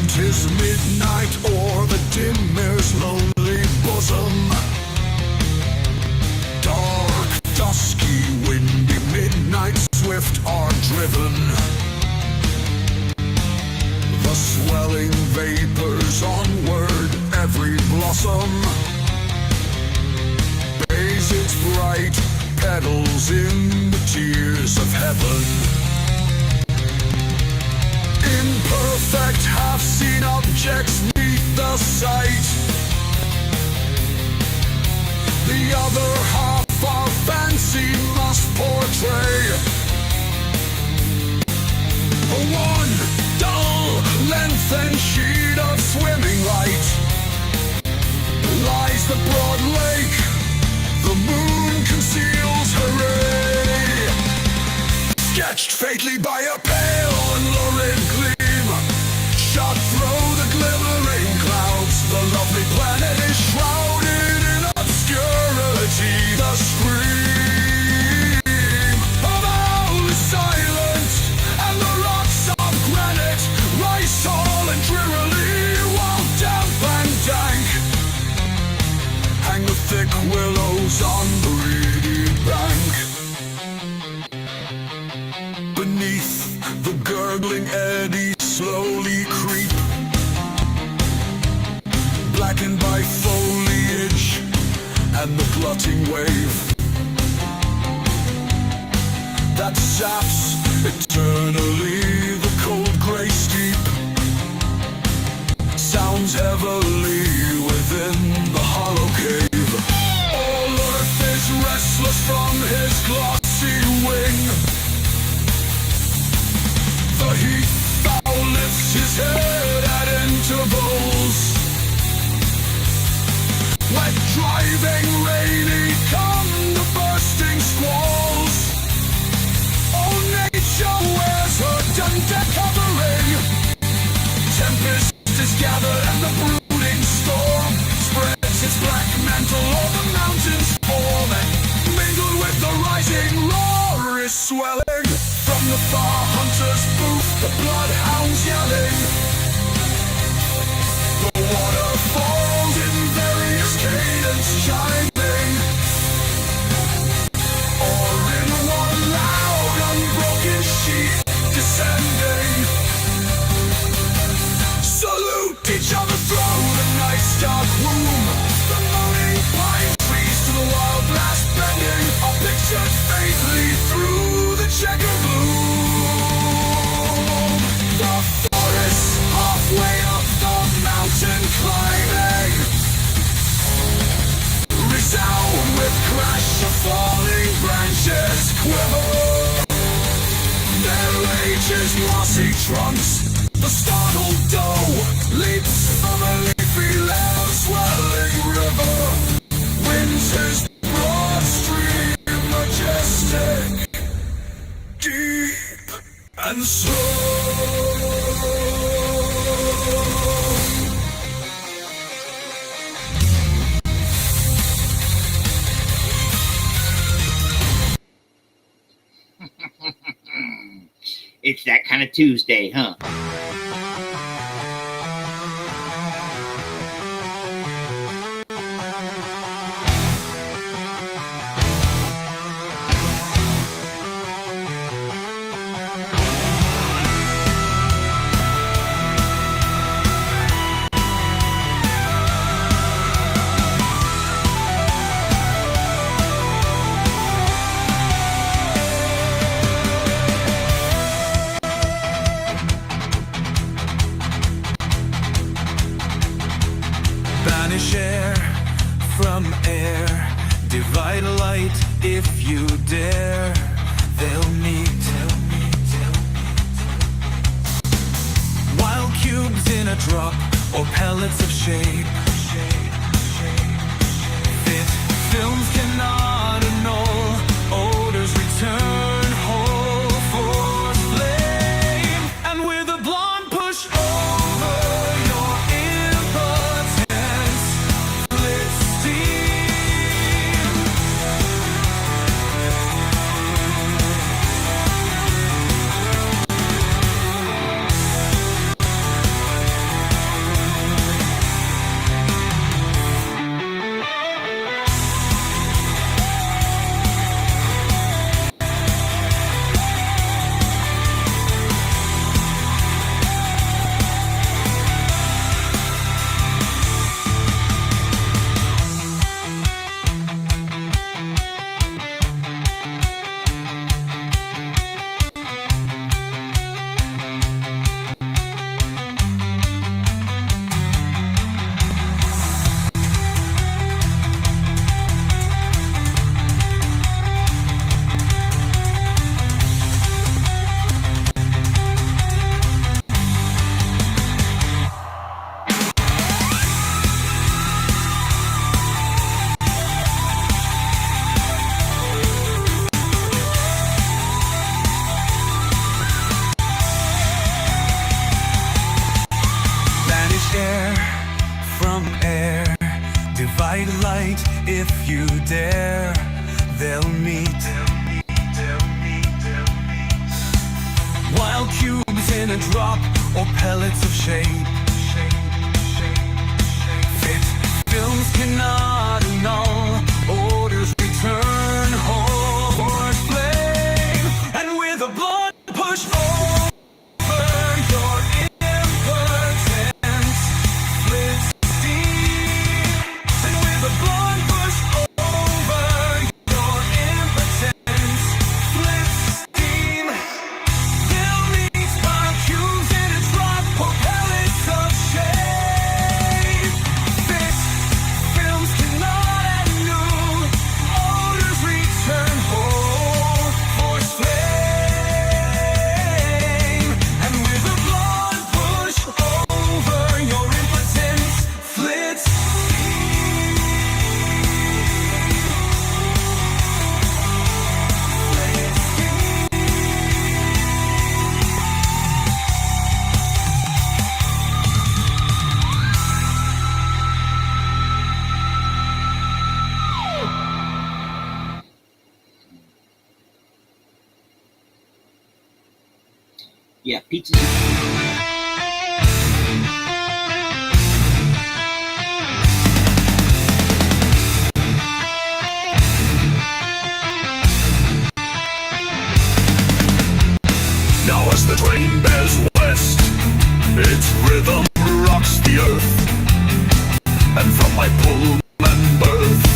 Tis midnight o'er the dim mare's lonely bosom. Dark, dusky, windy midnight swift are driven. The swelling vapors onward, every blossom bathes its bright petals in the tears of heaven. Imperfect, half-seen objects meet the sight. The other half our fancy must portray. One dull, lengthened sheet of swimming light lies the broad lake. The moon conceals her ray, sketched faintly by a pale and lurid gleam. Shot through the glimmering clouds, the lovely planet is shrouded in obscurity. The scream of owl is silent, and the rocks of granite rise tall and drearily, while damp and dank hang the thick willows on the reedy bank. Beneath the gurgling eddies slowly creep, blackened by foliage and the glutting wave that saps eternally the cold grey steep. Sounds heavily within the hollow cave. All earth is restless from his glossy wing. The heat fowl lifts his head at intervals. Wet, driving, rainy come the bursting squalls. All nature wears her dun-deck covering. Tempest is gathered and the brooding storm spreads its black mantle over the mountains forming. Mingled with the rising roar is swelling from the far hunter's booth, the bloodhounds yelling. The water falls in various cadence chiming, or in one loud unbroken sheet descending. Salute each other through the night's dark womb. The moaning pine trees to the wild blast bending are pictured faintly through the checkered gloom. The forest halfway up the mountain climbing resound with crash of falling branches quiver. Their ages mossy trunks. The startled doe leaps from a leafy land swelling river. Winds his broad stream majestic, deep and slow. It's that kind of Tuesday, huh? Banish air from air, divide light if you dare. They'll meet. Wild cubes in a drop, or pellets of shape. Fit films cannot annul, odors return whole for flame. And with a blonde push over your impotence, lit steam. they'll meet. Wild cubes in a drop or pellets of shade. Fit films cannot annul orders return home flame. And with a blood push over your impotence, split steam. And with a blood push over your impotence, split steam. They'll meet wild cubes in a drop or pellets of shade. Fit films cannot annul orders return whole force flame. And with a blood push over your impotence, flit Yeah, pizza. Now as the train bears west, its rhythm rocks the earth. And from my Pullman berth,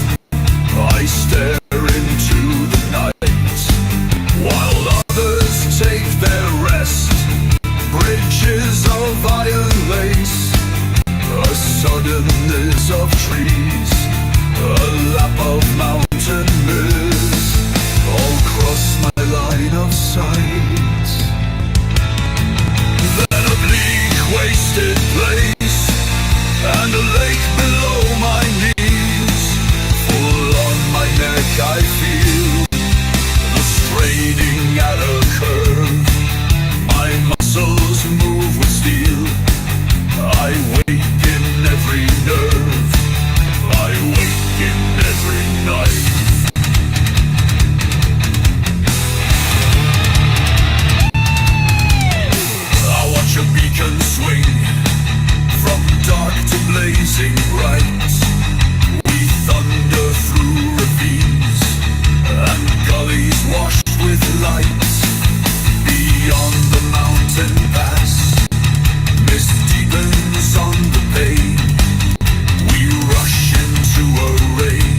I stare into the night, while others take their rest. Bridges of iron lace, a suddenness of trees, a lap of mountain mist, all cross my line of sight. Then a bleak, wasted place, and a lake below my knees. Full on my neck I feel the straining at a curve. My muscles move with steel. I wake in every nerve. I wake in every night. I watch a beacon swing from dark to blazing bright. We thunder through ravines and gullies washed with light. Beyond the mountain pass, mist deepens on the pane. We rush into a rain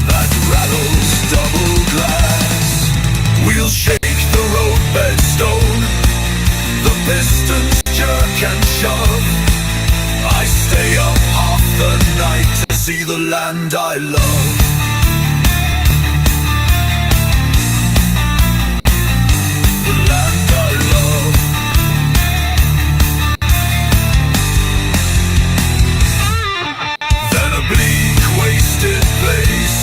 that rattles double glass. We'll shake the roadbed stone, the pistons jerk and shove. I stay up half the night to see the land I love. The land I love. Then a bleak, wasted place,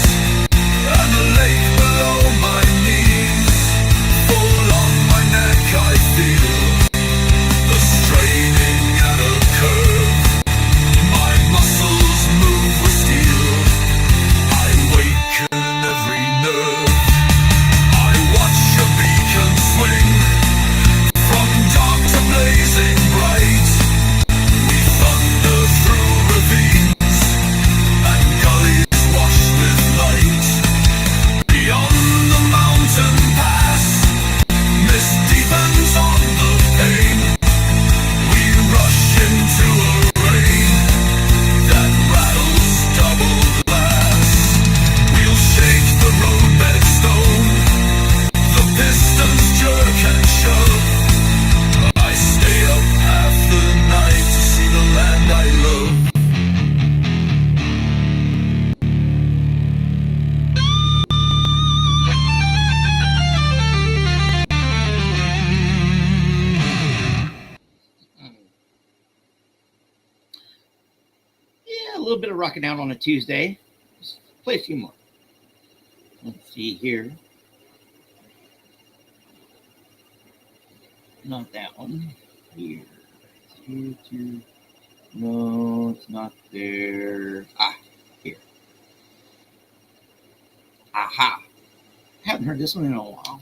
and a lake below my knees. Full on my neck I feel the straining at a curve. My muscles move with steel. I waken every nerve. I watch a beacon swing from dark to blazing bright. We thunder through ravines and gullies washed with light. Beyond the mountain pass, mist deepens on the pane. We rush into a rain that rattles double glass. We'll shake the roadbed stone, the pistons jerk and shove. I stay up half the night to see the land I love. Yeah, a little bit of rocking out on a Tuesday. Let's play a few more. Let's see here. Not that one. Here. Here, two. No, it's not there. Ah, here. Aha. Haven't heard this one in a while.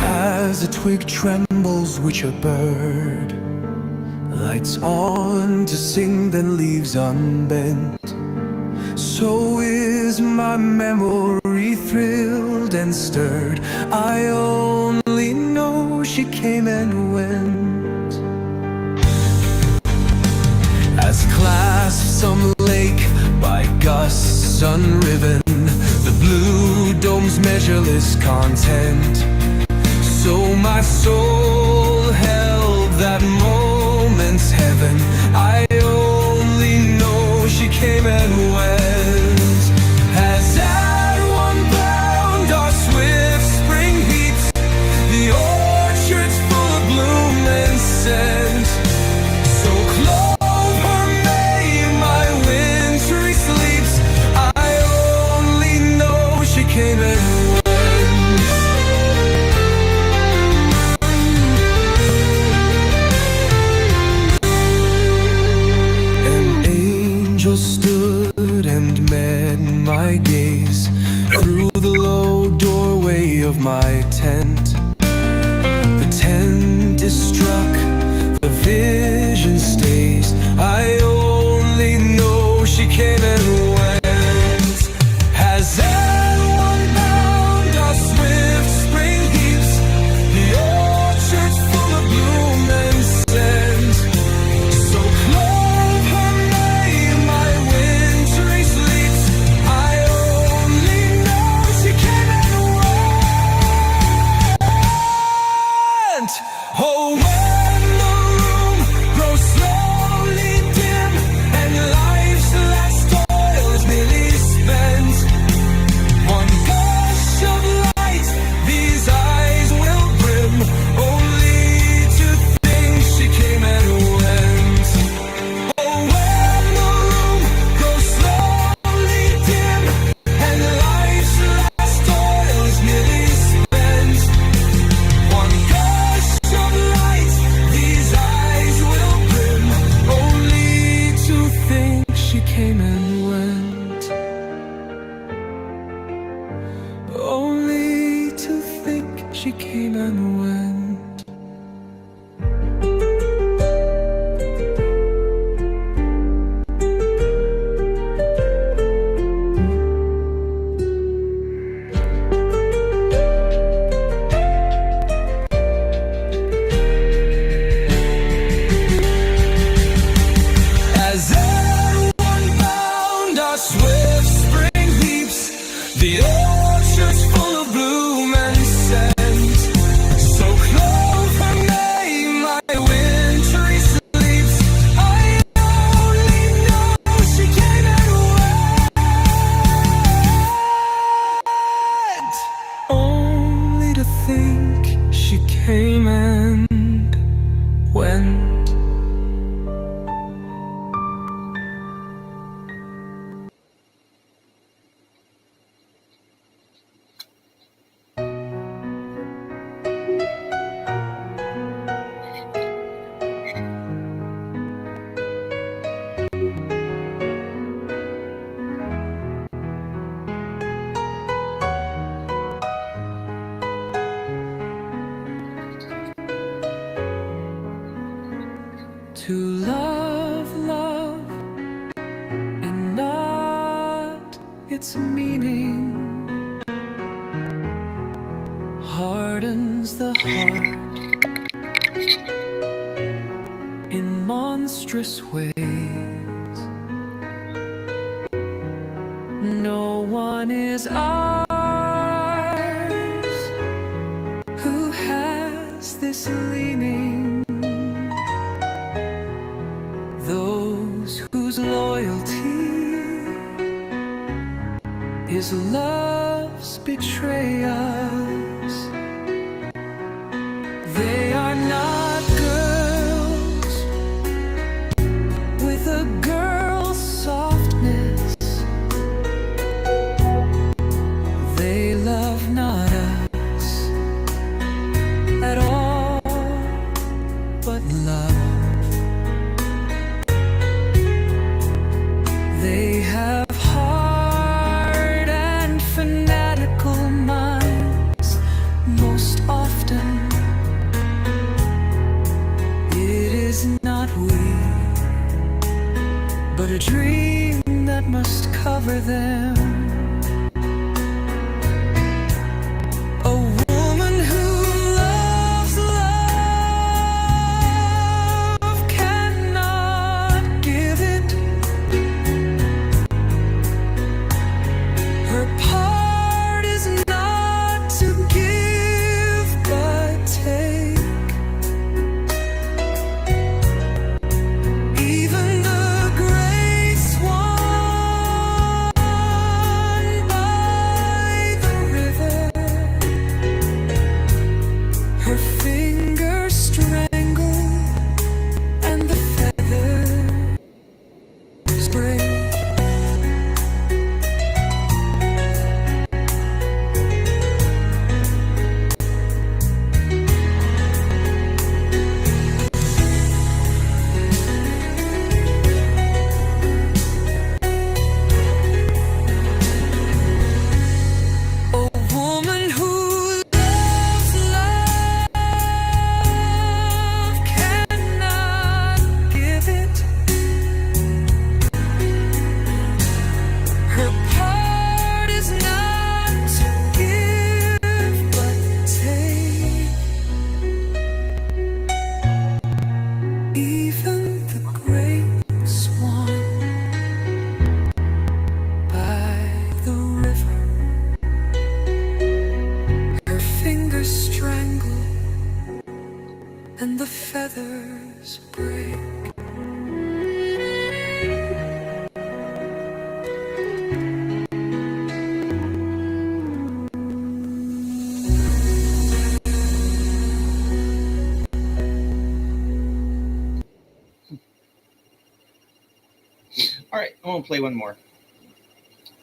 As a twig trembles, which a bird lights on to sing, then leaves unbent, so is my memory thrilled and stirred. I only know she came and went. As clasped some lake by gusts unriven, the blue dome's measureless content, so my soul held that moment's heaven. I only know she came and went. As at one bound our swift spring heaps, the orchard's full of bloom and scent, so clover May my wintry sleeps. I only know she came and went. Stood and met my gaze through the low doorway of my tent. The tent is struck, the vision stays. I only know she came and went. As everyone bound our swift spring heaps, the orchard's full of bloom and scent, so oh, when the room grows slowly dim and life's last toil is nearly spent, one gush of light these eyes will brim, only to think she came and went. Oh, when the room grows slowly dim and life's last toil is nearly spent, one gush of light these eyes will brim, only to think she came and went. Only to think she came and went. As everyone bound our swift spring heaps, the orchard's full of bloom and scent, so clover May my wintry sleeps. I only know she came and went. Only to think she came and went. To love, love, and not its meaning, hardens the heart in monstrous ways. No one is ours who has this leaning. Those whose loyalty is love's betrayals. They are not girls with a girl's soul. but a dream that must cover them. A woman who loves love cannot give it. Her part is not to give but take. Even the great swan by the river, her fingers strangle and the feathers break. A woman who loves love cannot give it. Her part is not to give but take. Even the great swan by the river, her fingers strangle and the feathers break. All right, I'm gonna play one more.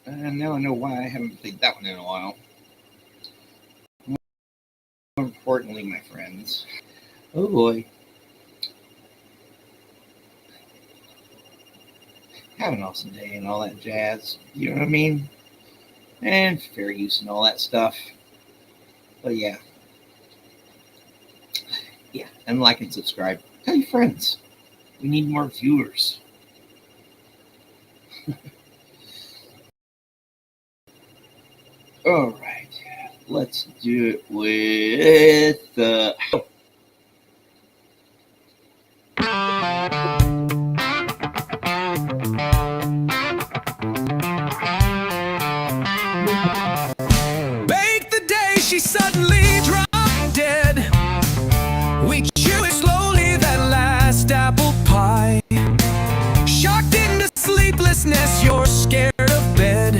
Now I know why I haven't played that one in a while. More importantly, my friends. Oh boy. Have an awesome day and all that jazz. You know what I mean? And fair use and all that stuff. But yeah. Yeah, and like and subscribe. Tell your friends. We need more viewers. All right, let's do it with the. Bake the day she suddenly dropped dead. We chew it slowly, that last apple pie. Shocked into sleeplessness, you're scared of bed.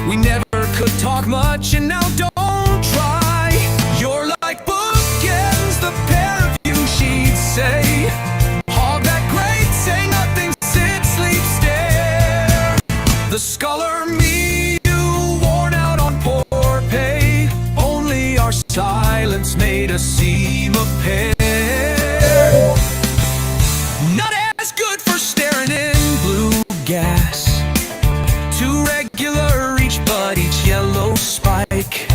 We never could talk much, and now don't try. You're like bookends, the pair of you, she'd say. Hog that great, say nothing, sit, sleep, stare. The sculler me, you worn out on poor pay. Only our silence made us seem a pair. Not as good for staring in blue gas. Too regular each, but each yellow spike.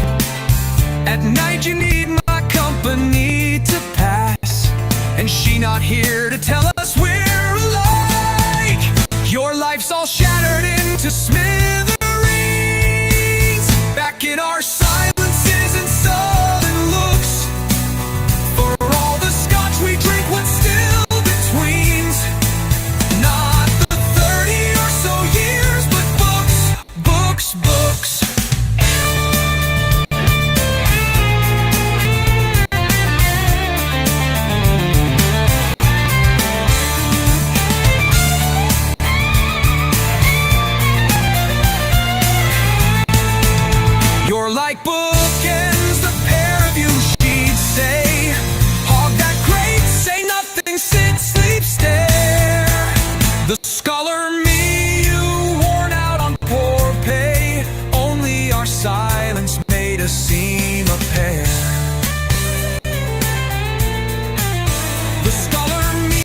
At night you need my company to pass, and she not here to tell us we're alike. Your life's all shattered into smithereens. Back in our silences and sullen looks. For all the scotch we drink, what's still betweens? Not the 30 or so years, but books, books. You're like bookends, the pair of you, she'd say. Hog that great, say nothing, sit, sleep, stare. The scholar me, you worn out on poor pay. Only our silence made us seem a pair. The scholar me,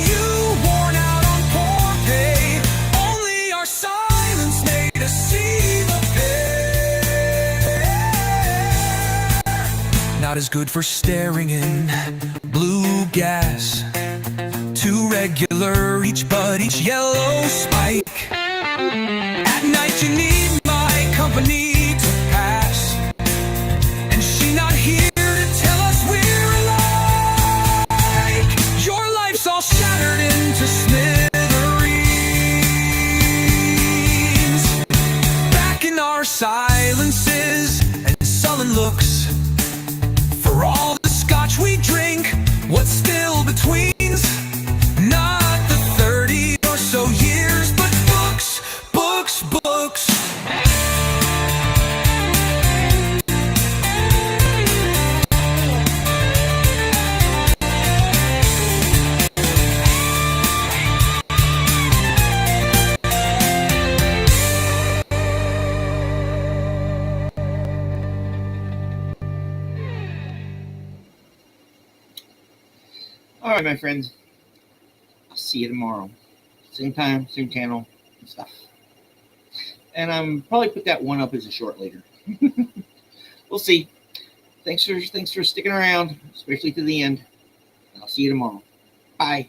you worn out on poor pay. Only our silence made us seem a pair. Not as good for staring in blue gas. Too too regular, each yellow spike. At night you need my company to pass, and she not here to tell us we're alike. Your life's all shattered into smithereens. Back in our silences and sullen looks, for all the scotch we drink, what's still between's not the 30 or so years, but books, books, books. All right, my friends. I'll see you tomorrow. Same time, same channel, and stuff. And I'm probably put that one up as a short later. We'll see. Thanks for sticking around, especially to the end. I'll see you tomorrow. Bye.